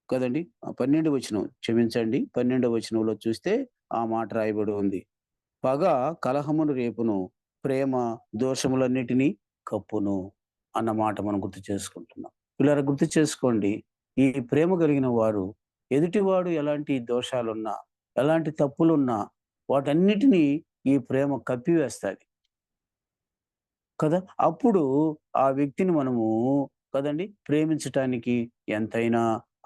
కదండీ. 12వ వచనం క్షమించండి. 12వ వచనంలో చూస్తే ఆ మాట రాయబడి ఉంది. పగ కలహమును రేపును, ప్రేమ దోషములన్నిటినీ కప్పును అన్న మాట మనం గుర్తు చేసుకుంటున్నాం. పిల్లరా, గుర్తు చేసుకోండి. ఈ ప్రేమ కలిగిన వారు ఎదుటివాడు ఎలాంటి దోషాలున్నా, ఎలాంటి తప్పులున్నా వాటన్నిటినీ ఈ ప్రేమ కప్పివేస్తది కదా. అప్పుడు ఆ వ్యక్తిని మనము కదండీ ప్రేమించటానికి ఎంతైనా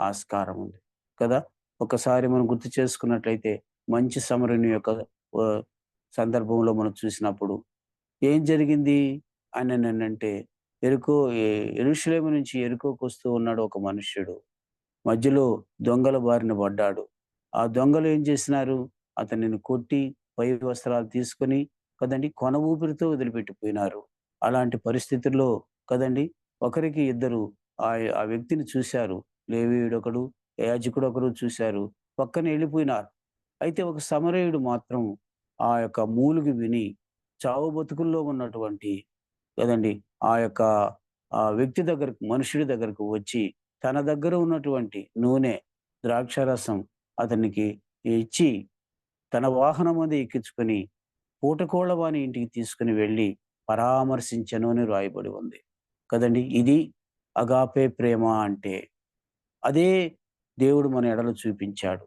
ఆస్కారం ఉంది కదా. ఒకసారి మనం గుర్తు చేసుకున్నట్లయితే మంచి సమరుని యొక్క ఆహ్, సందర్భంలో మనం చూసినప్పుడు ఏం జరిగింది అననంటే, యెరికో ఎ యెరూషలేము నుంచి యెరికోకొస్తూ ఉన్నాడు ఒక మనుష్యుడు. మధ్యలో దొంగల బారిన పడ్డాడు. ఆ దొంగలు ఏం చేసినారు? అతనిని కొట్టి, పై వస్త్రాలు తీసుకొని కదండీ కొన ఊపిరితో వదిలిపెట్టిపోయినారు. అలాంటి పరిస్థితుల్లో కదండీ ఒకరికి ఇద్దరు ఆ వ్యక్తిని చూశారు. లేవీయుడొకడు, యాజకుడొకరు చూశారు. పక్కన ఎళ్ళిపోయినారు. అయితే ఒక సమరయుడు మాత్రం ఆ యొక్క మూలుగు విని చావు బతుకుల్లో ఉన్నటువంటి కదండీ ఆ యొక్క ఆ వ్యక్తి దగ్గరకు, మనుషుడి దగ్గరకు వచ్చి తన దగ్గర ఉన్నటువంటి నూనె, ద్రాక్షారసం అతనికి ఇచ్చి తన వాహనం మీద ఎక్కించుకొని పూటకోళ్ళ వాని ఇంటికి తీసుకుని వెళ్ళి పరామర్శించెను అని రాయబడి ఉంది. కదండీ! ఇది అగాపే ప్రేమ అంటే. అదే దేవుడు మన ఎడల చూపించాడు.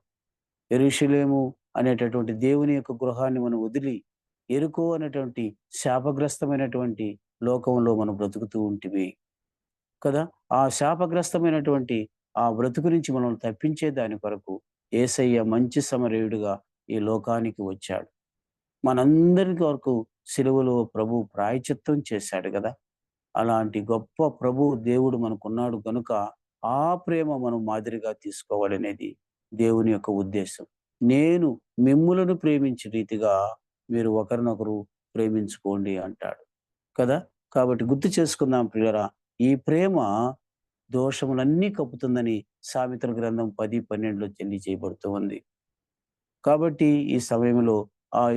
యెరూషలేము అనేటటువంటి దేవుని యొక్క గృహాన్ని మనం వదిలి, యెరికో అనేటువంటి శాపగ్రస్తమైనటువంటి లోకంలో మనం బ్రతుకుతూ ఉంటిమి కదా. ఆ శాపగ్రస్తమైనటువంటి ఆ బ్రతుకు నుంచి మనల్ని తప్పించే దాని కొరకు యేసయ్య మంచి సమరయుడుగా ఈ లోకానికి వచ్చాడు. మనందరి కొరకు సిలువలో ప్రభు ప్రాయశ్చిత్తం చేశాడు గదా. అలాంటి గొప్ప ప్రభువు దేవుడు మనకున్నాడు గనుక, ఆ ప్రేమ మనం మాదిరిగా తీసుకోవాలనేది దేవుని యొక్క ఉద్దేశం. నేను మిమ్ములను ప్రేమించే రీతిగా మీరు ఒకరినొకరు ప్రేమించుకోండి అంటాడు కదా. కాబట్టి గుర్తు చేసుకుందాం ప్రియులారా, ఈ ప్రేమ దోషములన్నీ కప్పుతుందని సామెతల గ్రంథం 10:12లో తెలియజేయబడుతూ ఉంది. కాబట్టి ఈ సమయంలో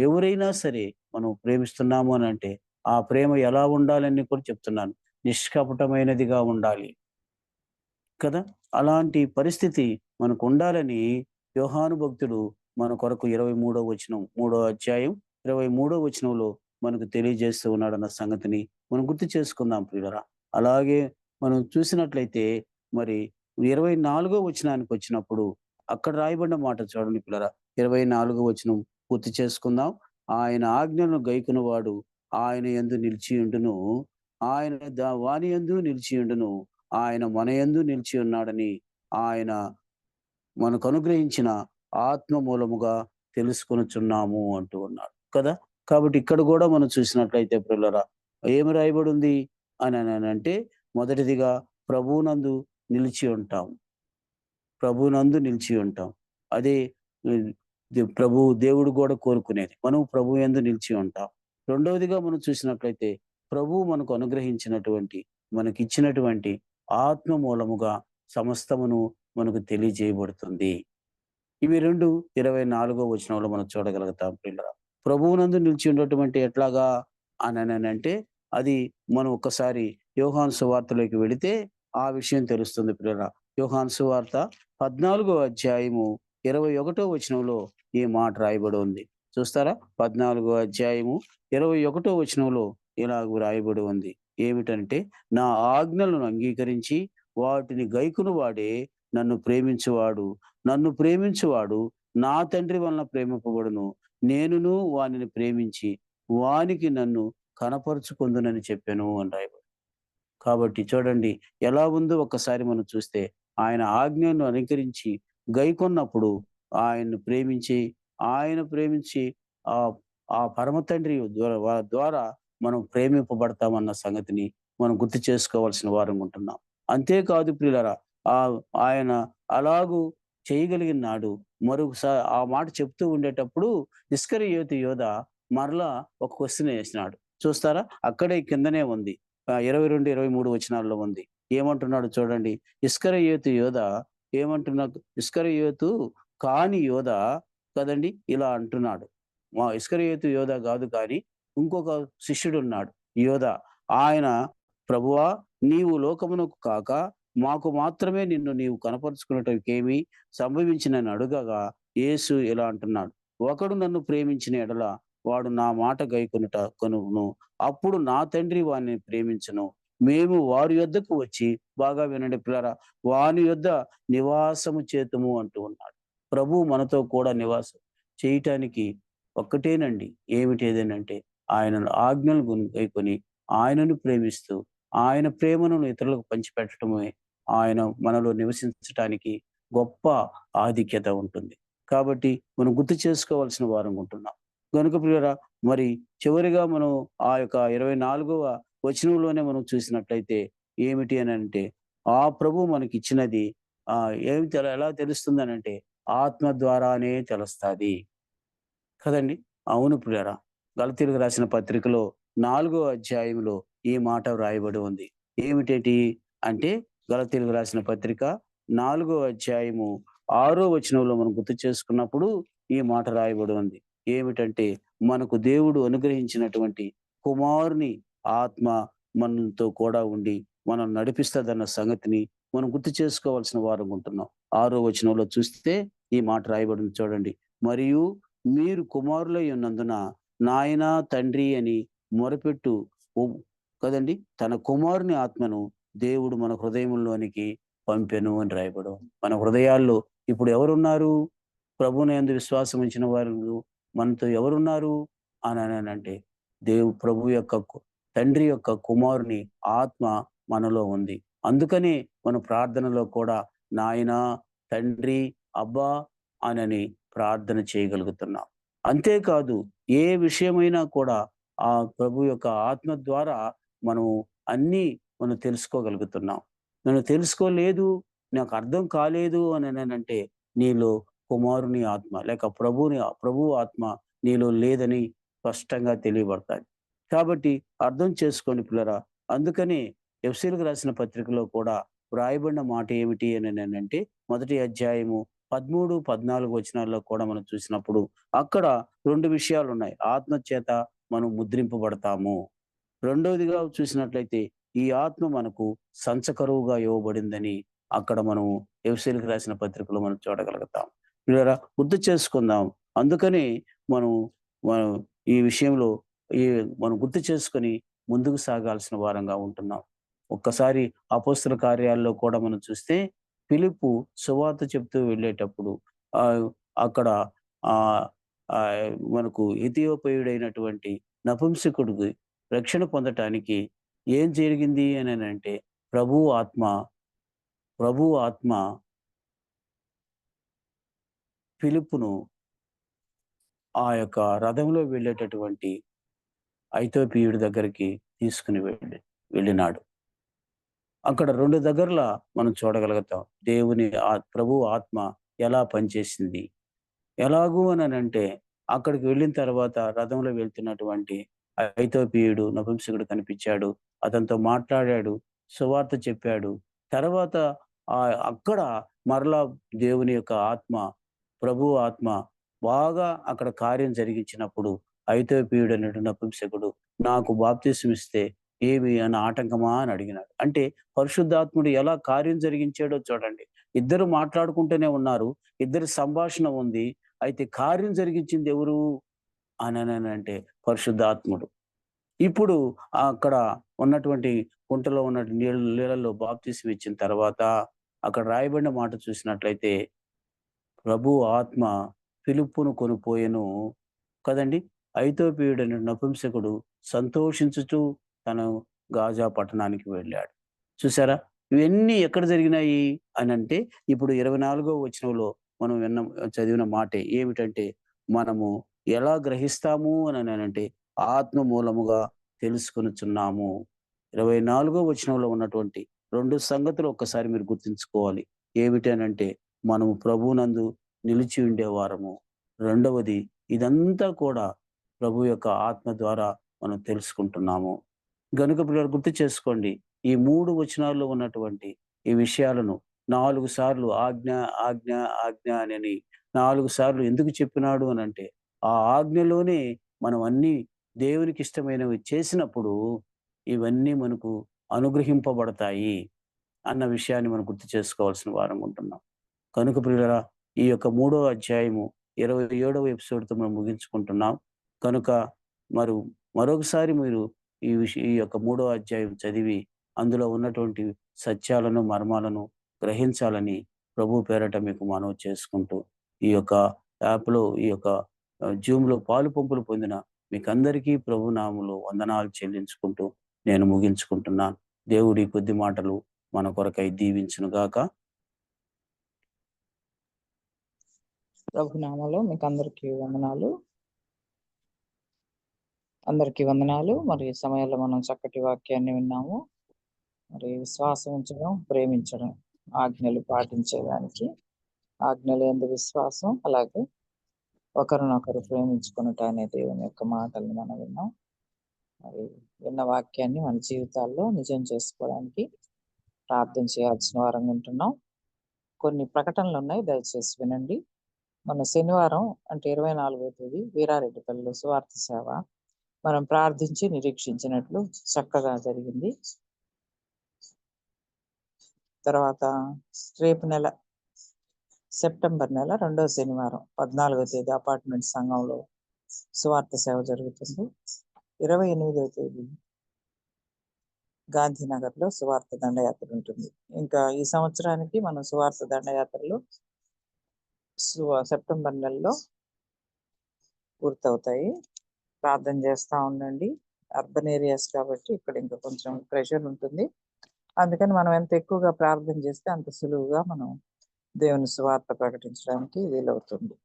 ఎవరైనా సరే మనం ప్రేమిస్తున్నాము అనంటే, ఆ ప్రేమ ఎలా ఉండాలని కూడా చెప్తున్నాను. నిష్కపటమైనదిగా ఉండాలి కదా. అలాంటి పరిస్థితి మనకుండాలని యోహాను భక్తుడు మన కొరకు 23వ వచనం, 3వ అధ్యాయం 23వ వచనంలో మనకు తెలియజేస్తూ ఉన్నాడన్న సంగతిని మనం గుర్తు చేసుకుందాం ప్రియులారా. అలాగే మనం చూసినట్లయితే మరి 24వ వచనానికొచ్చినప్పుడు అక్కడ రాయబడిన మాట చూడండి పిల్లరా. 24వ వచనం పూర్తి చేసుకుందాం. ఆయన ఆజ్ఞలను గైకొనువాడు ఆయన యందు నిలిచియుండును. ఆయన వాని యందు నిలిచియుండును. ఆయన మన యందు నిలిచి ఉన్నాడని ఆయన మనకు అనుగ్రహించిన ఆత్మ మూలముగా తెలుసుకొనుచున్నాము అంటూ ఉన్నాడు కదా. కాబట్టి ఇక్కడ గూడా మనం చూసినట్లయితే ప్రియులారా, ఏమి రాయబడి ఉంది అంటే మొదటిదిగా ప్రభువునందు నిలిచి ఉంటాం. ప్రభువునందు నిలిచి ఉంటాం. అదే హ్మ్. దేవుడు గూడా కోరుకునేది. మనం ప్రభువు యందు నిలిచి ఉంటాం. రెండవదిగా మనం చూసినట్లయితే ప్రభువు మనకు అనుగ్రహించినటువంటి, మనకిచ్చినటువంటి ఆత్మ మూలముగా సమస్తమును మనకు తెలియజేయబడుతుంది. ఇవి 2 24వ వచనంలో మనం చూడగలుగుతాం ప్రియులారా. ప్రభువునందు నిలిచి ఉండటం ఎట్లాగా అననంటే, అది మనం ఒక్కసారి యోహాను సువార్తలోకి వెళితే ఆ విషయం తెలుస్తుంది ప్రియులారా. యోహాను సువార్త 14వ అధ్యాయము 21వ వచనంలో ఈ మాట రాయబడి ఉంది. చూస్తారా? 14వ అధ్యాయము 21వ వచనంలో ఇలాగ రాయబడి ఉంది. ఏమిటంటే, నా ఆజ్ఞలను అంగీకరించి వాటిని గైకొనువాడే నన్ను ప్రేమించువాడు. నన్ను ప్రేమించువాడు నా తండ్రి వలన ప్రేమింపబడును, నేనును వానిని ప్రేమించి వానికి నన్ను కనపరుచుకొందునని చెప్పాను అని రాయబడి. కాబట్టి చూడండి ఎలా ఉందో ఒక్కసారి మనం చూస్తే, ఆయన ఆజ్ఞను అనుకరించి గైకొన్నప్పుడు ఆయన్ను ప్రేమించి, ఆయన ప్రేమించి ఆ ఆ పరమ తండ్రి ద్వారా మనం ప్రేమింపబడతామన్న సంగతిని మనం గుర్తు చేసుకోవాల్సిన వారం ఉంటున్నాం. అంతేకాదు ప్రియులారా, ఆయన అలాగూ చేయగలిగిన నాడు మరొకసారి ఆ మాట చెప్తూ ఉండేటప్పుడు ఇస్కరియోతు యోధ మరలా ఒక క్వెషన్ వేసినాడు. చూస్తారా? అక్కడే కిందనే ఉంది. 22, 23 వచనాల్లో ఉంది. ఏమంటున్నాడు చూడండి. ఇస్కరియోతు యోధ ఇస్కరియోతు కాని యోధ కదండి ఇలా అంటున్నాడు. ఇస్కరియోతు యోధ కాదు కానీ ఇంకొక శిష్యుడున్నాడు యోధ. ఆయన, ప్రభువా, నీవు లోకమునకు కాక మాకు మాత్రమే నిన్ను నీవు కనపరుచుకున్నటకేమీ సంభవించినని అడుగగా యేసు ఇలా అంటున్నాడు. ఒకడు నన్ను ప్రేమించిన ఎడల వాడు నా మాట కొనును, అప్పుడు నా తండ్రి వారిని ప్రేమించును. మేము వారి యొద్దకు వచ్చి, బాగా వినండి పిల్లరా, వాని యొద్ద నివాసము చేతుము అంటూ ఉన్నాడు. ప్రభువు మనతో కూడా నివాసం చేయటానికి ఒక్కటేనండి. ఏమిటేదేనంటే ఆయన ఆజ్ఞలు గైకొని ఆయనను ప్రేమిస్తూ ఆయన ప్రేమను ఇతరులకు పంచిపెట్టడమే ఆయన మనలో నివసించటానికి గొప్ప ఆధిక్యత ఉంటుంది. కాబట్టి మనం గుర్తు చేసుకోవాల్సిన వారం ఉంటున్నాం. గనుక ప్రియులారా, మరి చివరిగా మనం ఆ యొక్క 24వ వచనంలోనే మనం చూసినట్లయితే ఏమిటి అనంటే, ఆ ప్రభువు మనకిచ్చినది ఎలా తెలుస్తుందనంటే ఆత్మ ద్వారానే తెలుస్తాది కదండి. అవును ప్రియులారా, గలతీయులకు రాసిన పత్రికలో 4వ అధ్యాయంలో ఈ మాట వ్రాయబడి ఉంది. ఏమిటేటి అంటే, గలతీయులకు రాసిన పత్రిక 4వ అధ్యాయము 6వ వచనంలో మనం గుర్తు చేసుకున్నప్పుడు ఈ మాట రాయబడి ఉంది. ఏమిటంటే, మనకు దేవుడు అనుగ్రహించినటువంటి కుమారుని ఆత్మ మనతో కూడా ఉండి మనం నడిపిస్తదన్న సంగతిని మనం గుర్తు చేసుకోవాల్సిన వారం ఉంటున్నాం. 6వ వచనంలో చూస్తే ఈ మాట రాయబడింది చూడండి. మరియు మీరు కుమారులై ఉన్నందున నాయనా తండ్రి అని మొరపెట్టు కదండి, తన కుమారుని ఆత్మను దేవుడు మన హృదయంలోనికి పంపెను అని రాయబడి ఉంది. మన హృదయాల్లో ఇప్పుడు ఎవరున్నారు? ప్రభువునందు విశ్వాసం ఉంచిన వారు మనతో ఎవరున్నారు అని అంటే, ప్రభు యొక్క తండ్రి యొక్క కుమారుని ఆత్మ మనలో ఉంది. అందుకనే మన ప్రార్థనలో కూడా నాయనా, తండ్రి, అబ్బా అనని ప్రార్థన చేయగలుగుతున్నాం. అంతేకాదు ఏ విషయమైనా కూడా ఆ ప్రభు యొక్క ఆత్మ ద్వారా మనం మనం తెలుసుకోగలుగుతున్నాం. నేను తెలుసుకోలేదు, నాకు అర్థం కాలేదు అంటే నీలో కుమారుని ఆత్మ లేక ప్రభు ఆత్మ నీలో లేదని స్పష్టంగా తెలియబడతాయి. కాబట్టి అర్థం చేసుకోండి పిల్లరా. అందుకని ఎఫెసీయులకు రాసిన పత్రికలో కూడా వ్రాయబడిన మాట ఏమిటి అని అంటే, మొదటి అధ్యాయము 13, 14 వచనాల్లో కూడా మనం చూసినప్పుడు అక్కడ 2 విషయాలు ఉన్నాయి. ఆత్మ చేత మనం ముద్రింపబడతాము. రెండవదిగా చూసినట్లయితే ఈ ఆత్మ మనకు సంచకరువుగా ఇవ్వబడిందని అక్కడ మనం ఎఫెసీయులకు రాసిన పత్రికలో మనం చూడగలుగుతాం. పిల్లరా, గుర్తు చేసుకుందాం. అందుకని మనం మనం ఈ విషయంలో మనం గుర్తు చేసుకొని ముందుకు సాగాల్సిన వారంగా ఉంటున్నాం. ఒక్కసారి అపోస్తల కార్యాల్లో కూడా మనం చూస్తే ఫిలిప్పు సువార్త చెప్తూ వెళ్ళేటప్పుడు అక్కడ మనకు ఇథియోపియుడైనటువంటి నపుంసకుడికి రక్షణ పొందటానికి ఏం జరిగింది అని అంటే, ప్రభు ఆత్మ ఫిలిప్పును ఆ యొక్క రథంలో వెళ్ళేటటువంటి ఐథియోపియుడి దగ్గరికి తీసుకుని వెళ్ళినాడు. అక్కడ 2 దగ్గరలా మనం చూడగలుగుతాం దేవుని ప్రభు ఆత్మ ఎలా పనిచేసింది. ఎలాగూ అంటే అక్కడికి వెళ్ళిన తర్వాత రథంలో వెళ్తున్నటువంటి ఐథియోపియుడు నపుంసకుడు కనిపించాడు. అతనితో మాట్లాడాడు, సువార్త చెప్పాడు. తర్వాత అక్కడ మరలా దేవుని యొక్క ఆత్మ, ప్రభు ఆత్మ బాగా అక్కడ కార్యం జరిగించినప్పుడు ఐథియోపియుడు అనేటువంటి నపుంసకుడు నాకు బాప్తిసం ఇస్తే ఏమి అని ఆటంకమా అని అడిగినాడు. అంటే పరిశుద్ధాత్ముడు ఎలా కార్యం జరిగించాడో చూడండి. ఇద్దరు మాట్లాడుకుంటూనే ఉన్నారు, ఇద్దరి సంభాషణ ఉంది. అయితే కార్యం జరిగించింది ఎవరు అని అంటే పరిశుద్ధాత్ముడు. ఇప్పుడు అక్కడ ఉన్నటువంటి కుంటలో ఉన్న నీళ్ళలో బాప్తిసం ఇచ్చిన తర్వాత అక్కడ రాయబడిన మాట చూసినట్లయితే ప్రభు ఆత్మ ఫిలిప్పును కొనిపోయెను కదండి. ఐతోపీయుడైన నపుంసకుడు సంతోషించుచు తను గాజా పట్టణానికి వెళ్ళాడు. చూసారా? ఇవన్నీ ఎక్కడ జరిగినాయి అనంటే, ఇప్పుడు 24వ వచనంలో మనం చదివిన మాటే ఏమిటంటే, మనము ఎలా గ్రహిస్తాము అననంటే, ఆత్మ మూలముగా తెలుసుకొనుచున్నాము. 24వ వచనంలో ఉన్నటువంటి 2 సంగతులు ఒక్కసారి మీరు గుర్తుంచుకోవాలి. ఏమిటి అనంటే, మనము ప్రభువునందు నిలిచి ఉండేవారము. రెండవది ఇదంతా కూడా ప్రభు యొక్క ఆత్మ ద్వారా మనం తెలుసుకుంటున్నాము. గనుక పిల్లలు గుర్తు చేసుకోండి. ఈ 3 వచనాల్లో ఉన్నటువంటి ఈ విషయాలను 4 సార్లు ఆజ్ఞ, ఆజ్ఞ, ఆజ్ఞ అనని 4 సార్లు ఎందుకు చెప్పినాడు అనంటే, ఆ ఆజ్ఞలోనే మనం అన్నీ దేవునికి ఇష్టమైనవి చేసినప్పుడు ఇవన్నీ మనకు అనుగ్రహింపబడతాయి అన్న విషయాన్ని మనం గుర్తు చేసుకోవాల్సిన వారం ఉంటున్నాం. కనుక ప్రియులారా, ఈ యొక్క 3వ అధ్యాయము 27వ ఎపిసోడ్‌తో మనం ముగించుకుంటున్నాం. కనుక మరి మరొకసారి మీరు ఈ యొక్క 3వ అధ్యాయం చదివి అందులో ఉన్నటువంటి సత్యాలను, మర్మాలను గ్రహించాలని ప్రభువు పేరట మీకు మనవి చేసుకుంటూ, ఈ యొక్క యాప్‌లో ఈ యొక్క జూమ్‌లో పాలుపంపులు పొందిన మీకందరికీ ప్రభు నామములో వందనాలు చెల్లించుకుంటూ నేను ముగించుకుంటున్నాను. దేవుడు ఈ కొద్ది మాటలు మన కొరకై దీవించును గాక. ప్రభు నామములో మీకు అందరికీ వందనాలు. అందరికీ వందనాలు. మరి ఈ సమయంలో మనం చక్కటి వాక్యాన్ని విన్నాము. మరి విశ్వాసం ఉంచడం, ప్రేమించడం, ఆజ్ఞలు పాటించేదానికి, ఆజ్ఞలు యందు విశ్వాసం, అలాగే ఒకరినొకరు ప్రేమించుకొనుట అనే దేవుని యొక్క మాటల్ని మనం విన్నాం. మరి విన్న వాక్యాన్ని మన జీవితాల్లో నిజం చేసుకోవడానికి ప్రార్థన చేయాల్సిన వారంగా ఉంటున్నాం. కొన్ని ప్రకటనలు ఉన్నాయి, దయచేసి వినండి. మన శనివారం అంటే 24వ తేదీ వీరారెడ్డిపల్లిలో సువార్త సేవ మనం ప్రార్థించి నిరీక్షించినట్లు చక్కగా జరిగింది. తర్వాత రేపు నెల సెప్టెంబర్ నెల 2వ శనివారం 14వ తేదీ అపార్ట్మెంట్ సంఘంలో సువార్త సేవ జరుగుతుంది. 28వ తేదీ గాంధీనగర్లో సువార్త దండయాత్ర ఉంటుంది. ఇంకా ఈ సంవత్సరానికి మనం సువార్త దండయాత్రలు సెప్టెంబర్ నెలలో పూర్తవుతాయి. ప్రార్థన చేస్తూ ఉండండి. అర్బన్ ఏరియాస్ కాబట్టి ఇక్కడ ఇంకా కొంచెం ప్రెషర్ ఉంటుంది. అందుకని మనం ఎంత ఎక్కువగా ప్రార్థన చేస్తే అంత సులువుగా మనం దేవుని సువార్త ప్రకటించడానికి వీలవుతుంది.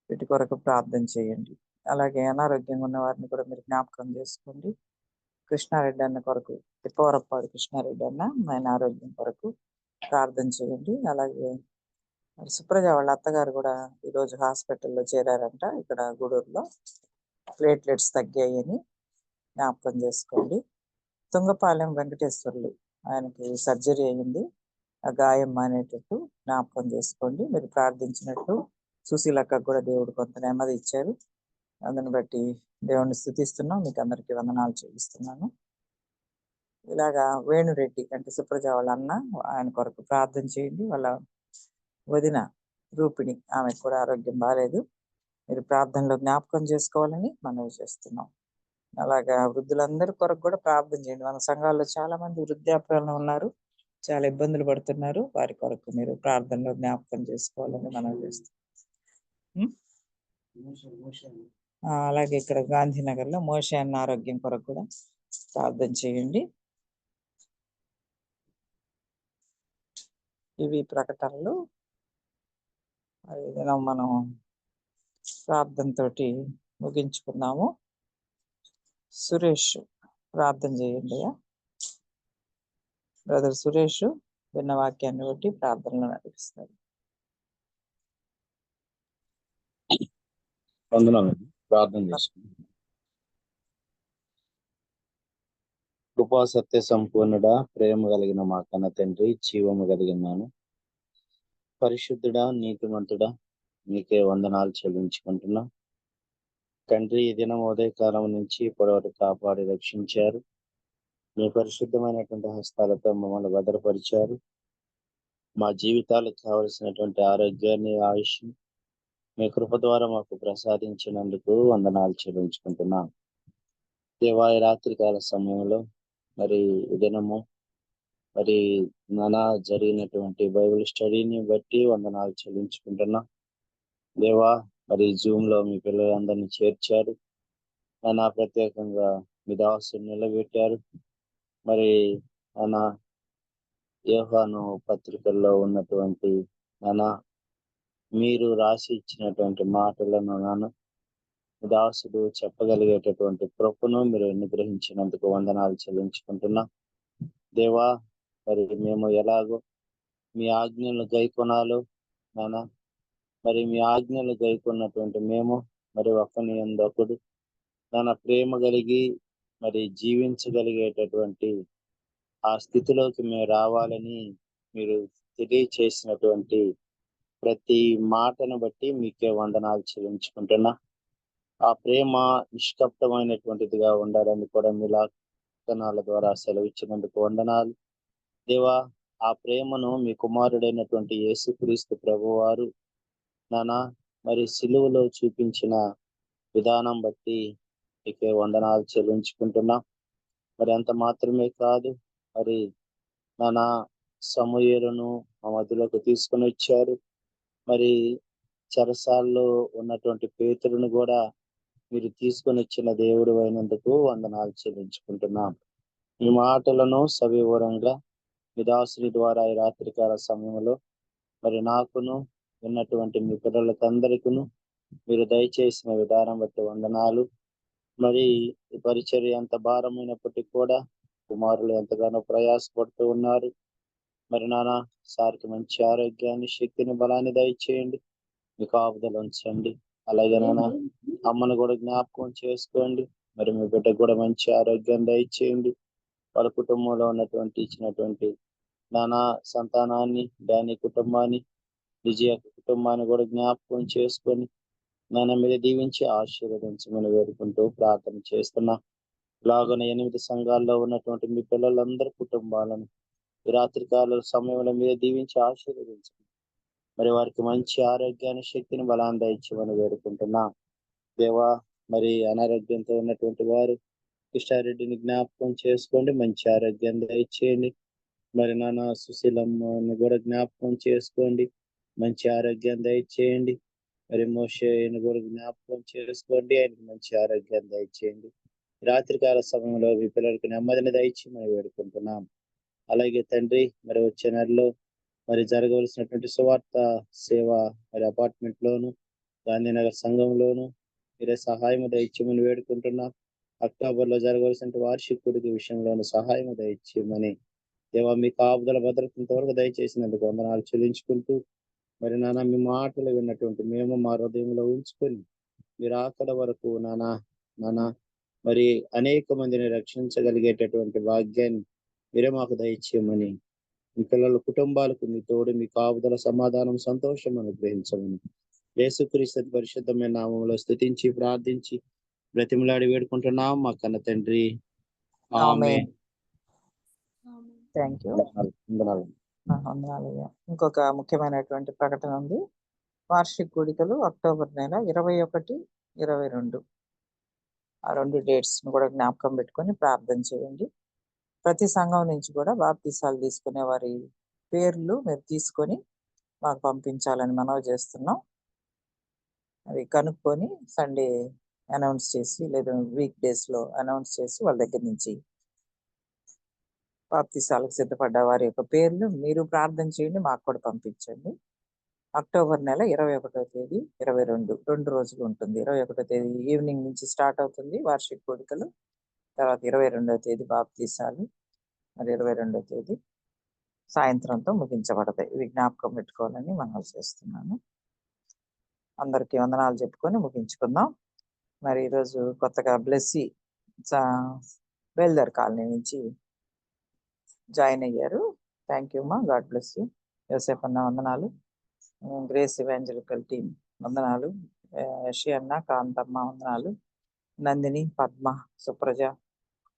వీటి కొరకు ప్రార్థన చేయండి. అలాగే అనారోగ్యంగా ఉన్న వారిని కూడా మీరు జ్ఞాపకం చేసుకోండి. కృష్ణారెడ్డి అన్న కొరకు, తిప్పవరప్పాడు కృష్ణారెడ్డి అన్న ఆయన ఆరోగ్యం కొరకు ప్రార్థన చేయండి. అలాగే సుప్రజ వాళ్ళ అత్తగారు కూడా ఈరోజు హాస్పిటల్లో చేరారంట. ఇక్కడ గూడూరులో ప్లేట్లెట్స్ తగ్గాయని జ్ఞాపకం చేసుకోండి. తుంగపాలెం వెంకటేశ్వర్లు ఆయనకి సర్జరీ అయ్యింది. ఆ గాయం మానేటట్టు జ్ఞాపకం చేసుకోండి. మీరు ప్రార్థించినట్టు సుశీలక్కకు కూడా దేవుడు కొంత నెమ్మది ఇచ్చారు. అందుని బట్టి దేవుణ్ణి స్తుతిస్తున్నాం. మీకు అందరికీ వందనాలు చెల్లిస్తున్నాను. ఇలాగా వేణురెడ్డి అంటే సుప్రజ వాళ్ళ అన్న, ఆయన కొరకు ప్రార్థన చేయండి. వాళ్ళ వదిన రూపిణి, ఆమెకు కూడా ఆరోగ్యం బాగాలేదు. మీరు ప్రార్థనలో జ్ఞాపకం చేసుకోవాలని మనవి చేస్తున్నాం. అలాగా వృద్ధులందరి కొరకు కూడా ప్రార్థన చేయండి. మన సంఘాల్లో చాలా మంది వృద్ధాప్యంలో ఉన్నారు, చాలా ఇబ్బందులు పడుతున్నారు. వారి కొరకు మీరు ప్రార్థనలో జ్ఞాపకం చేసుకోవాలని మనవి చేస్తున్నాం. అలాగే ఇక్కడ గాంధీనగర్లో మోషే అన్న ఆరోగ్యం కొరకు కూడా ప్రార్థన చేయండి. ఇవి ప్రకటనలు. అదేవిధంగా మనం ప్రార్థనతోటి ముగించుకున్నాము. సురేష్ ప్రార్థన చేయండి. బ్రదర్ సురేష్ విన్న వాక్యాన్ని బట్టి ప్రార్థనలో నడిపిస్తారు. వందనాలండి. ప్రార్థన చేసుకుంటాం. కృపా సత్య సంపూర్ణుడా, ప్రేమ కలిగిన మా కన్న తండ్రి, జీవము కలిగినాను పరిశుద్ధుడా, నీతిమంతుడా, మీకే వందనాలు చెల్లించుకుంటున్నాం. తండ్రి, ఈ దినం ఉదయకాలం నుంచి ఇప్పటివరకు కాపాడి రక్షించారు. మీ పరిశుద్ధమైనటువంటి హస్తాలతో మమ్మల్ని భద్రపరిచారు. మా జీవితాలకు కావలసినటువంటి ఆరోగ్యాన్ని, ఆయుష్ మీ కృప ద్వారా మాకు ప్రసాదించినందుకు వందనాలు చెల్లించుకుంటున్నాం. దేవా, ఈ రాత్రికాల సమయంలో మరి ఈ దినము మరి నానా జరిగినటువంటి బైబిల్ స్టడీని బట్టి వందనాలు చెల్లించుకుంటున్నాం. దేవా మరి జూమ్ లో మీ పిల్లలందరినీ చేర్చారు. నాన్న ప్రత్యేకంగా మీ దాసుని నిలబెట్టారు. మరి నాన్న యోహాను పత్రికల్లో ఉన్నటువంటి నాన్న మీరు రాసి ఇచ్చినటువంటి మాటలను నాన్న దాసుడు చెప్పగలిగేటటువంటి కృపను మీరు అనుగ్రహించినందుకు వందనాలు చెల్లించుకుంటున్నా. దేవా మరి మేము ఎలాగో మీ ఆజ్ఞలు గైకొనాలో నాన్న మరి మీ ఆజ్ఞలు గైకొన్నటువంటి మేము మరి ఒకని ఒకడు నాన్న ప్రేమ కలిగి మరి జీవించగలిగేటటువంటి ఆ స్థితిలోకి మేము రావాలని మీరు తెలియచేసినటువంటి ప్రతి మాటను బట్టి మీకే వందనాలు చెల్లించుకుంటున్నా. ఆ ప్రేమ నిష్కప్తమైనటువంటిదిగా ఉండాలని కూడా మీ లేఖనాల ద్వారా సెలవిచ్చినందుకు వందనాలు. దేవా ఆ ప్రేమను మీ కుమారుడైనటువంటి యేసుక్రీస్తు ప్రభువారు నానా మరి సిలువలో చూపించిన విధానం బట్టి మీకే వందనాలు చెల్లించుకుంటున్నా. మరి అంత మాత్రమే కాదు, మరి నానా సమూయేలును మా మధ్యలోకి తీసుకొని వచ్చారు. మరి చెరసాల్లో ఉన్నటువంటి పేతురును కూడా మీరు తీసుకొని వచ్చిన దేవుడు అయినందుకు వందనాలు చెల్లించుకుంటున్నాం. ఈ మాటలను సవివరంగా మీ దాసుని ద్వారా ఈ రాత్రికాల సమయంలో మరి నాకును విన్నటువంటి మీ పిల్లలకందరికీ మీరు దయచేసిన విధానం బట్టి వందనాలు. మరి ఈ పరిచర్య ఎంత భారమైనప్పటికీ కూడా కుమారులు ఎంతగానో ప్రయాసపడుతూ ఉన్నారు. మరి నాన్న సార్కి మంచి ఆరోగ్యాన్ని, శక్తిని, బలాన్ని దయచేయండి. మీ కాపుదలు ఉంచండి. అలాగే నాన్న అమ్మను కూడా జ్ఞాపకం చేసుకోండి. మరి మీ బిడ్డకు కూడా మంచి ఆరోగ్యాన్ని దయచేయండి. వాళ్ళ కుటుంబంలో ఇచ్చినటువంటి నానా సంతానాన్ని, డానీ కుటుంబాన్ని, విజయ కుటుంబాన్ని కూడా జ్ఞాపకం చేసుకొని నాన్న మీద దీవించి ఆశీర్వదించమని వేడుకుంటూ ప్రార్థన చేస్తున్నా. ఇలాగనే 8 సంఘాల్లో ఉన్నటువంటి మీ పిల్లలందరి కుటుంబాలను ఈ రాత్రికాల సమయంలో మీద దీవించి ఆశీర్వదించండి. మరి వారికి మంచి ఆరోగ్యాన్ని, శక్తిని, బలాన్ని దయచేయమని వేడుకుంటున్నా. దేవా మరి అనారోగ్యంతో ఉన్నటువంటి వారు కృష్ణారెడ్డిని జ్ఞాపకం చేసుకోండి, మంచి ఆరోగ్యాన్ని దయచేయండి. మరి నాన్న సుశీలమ్మని కూడా జ్ఞాపకం చేసుకోండి, మంచి ఆరోగ్యాన్ని దయచేయండి. మరి మోషేని కూడా జ్ఞాపకం చేసుకోండి, ఆయనకి మంచి ఆరోగ్యాన్ని దయచేయండి. రాత్రికాల సమయంలో మీ పిల్లలకి నెమ్మదిని దయచేయమని వేడుకుంటున్నాం. అలాగే తండ్రి మరి వచ్చే నెలలో మరి జరగవలసినటువంటి సువార్త సేవ మరి అపార్ట్మెంట్ లోను, గాంధీనగర్ సంఘంలోను మీరే సహాయం దయచేయమని వేడుకుంటున్నాం. అక్టోబర్ లో జరగవలసిన వార్షికుడికి విషయంలోను సహాయం దయచేయమని దేవా మీ కాపుదల భద్రత ఇంతవరకు దయచేసినందుకు వందనాలు చెల్లించుకుంటూ మరి నాన్న మీ మాటలు విన్నటువంటి మేము మా హృదయంలో ఉంచుకొని మీరు అక్కడ వరకు నానా మరి అనేక మందిని రక్షించగలిగేటటువంటి భాగ్యాన్ని మీరే మాకు దయచేయమని మీ పిల్లల కుటుంబాలకు మీ తోడు, మీ కాపుదల, సమాధానం, సంతోషం అనుగ్రహించమని యేసుక్రీస్తు పరిశుద్ధమైన నామంలో స్తుతించి ప్రార్థించి బ్రతిమలాడి వేడుకుంటున్నాం మా కన్న తండ్రి. ఆమేన్. Thank you. వందనాలు. ఇంకొక ముఖ్యమైనటువంటి ప్రకటన ఉంది. వార్షిక కూడికలు అక్టోబర్ నెల 21, 22 ఆ 2 డేట్స్ కూడా జ్ఞాపకం పెట్టుకొని ప్రార్థన చేయండి. ప్రతి సంఘం నుంచి కూడా బాప్తీసాలు తీసుకునే వారి పేర్లు మీరు తీసుకొని మాకు పంపించాలని మనవి చేస్తున్నాం. అవి కనుక్కొని సండే అనౌన్స్ చేసి లేదా వీక్ డేస్ లో అనౌన్స్ చేసి వాళ్ళ దగ్గర నుంచి బాప్తీసాలకు సిద్ధపడ్డ వారి యొక్క పేర్లు మీరు ప్రార్థన చేయండి, మాకు కూడా పంపించండి. అక్టోబర్ నెల 21వ తేదీ, 22 2 రోజులు ఉంటుంది. 21వ తేదీ ఈవినింగ్ నుంచి స్టార్ట్ అవుతుంది వార్షిక కోడికలు. తర్వాత 22వ తేదీ బాప్తీసాలు, మరి 22వ తేదీ సాయంత్రంతో ముగించబడతాయి. ఇవి జ్ఞాపకం పెట్టుకోవాలని మనం చేస్తున్నాను. అందరికీ వందనాలు చెప్పుకొని ముగించుకుందాం. మరి ఈరోజు కొత్తగా బ్లెస్సీ బేల్దర్ కాలనీ నుంచి జాయిన్ అయ్యారు. థ్యాంక్ యూ అమ్మా, గాడ్ బ్లెస్ యూ. యోసేపు అన్న వందనాలు. గ్రేస్ ఇవాంజలికల్ టీం వందనాలు. యషి అన్న, కాంతమ్మ వందనాలు. నందిని, పద్మ, సుప్రజ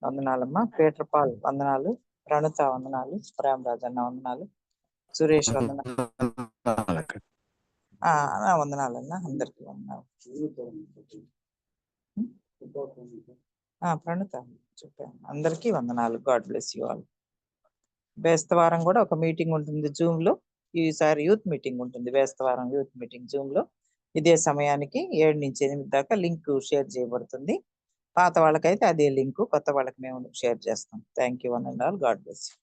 వందనాలమ్మ. పీటర్ పాల్ వందనాలు. ప్రణుత వందనాలు. ప్రేమరాజ్ అన్న వందనాలు. సురేష్ వందనాలు. వందనాలన్న, అందరికీ వందనాలు. ప్రణుత చెప్పాను. అందరికీ వందనాలు. God bless you all. బేస్తవారం కూడా ఒక మీటింగ్ ఉంటుంది జూమ్ లో. ఈసారి యూత్ మీటింగ్ ఉంటుంది. బేస్తవారం యూత్ మీటింగ్ జూమ్ లో ఇదే సమయానికి 7 నుంచి 8 దాకా లింక్ షేర్ చేయబడుతుంది. పాత వాళ్ళకైతే అదే లింక్, కొత్త వాళ్ళకి మేము షేర్ చేస్తాం. Thank you one and all. God bless you.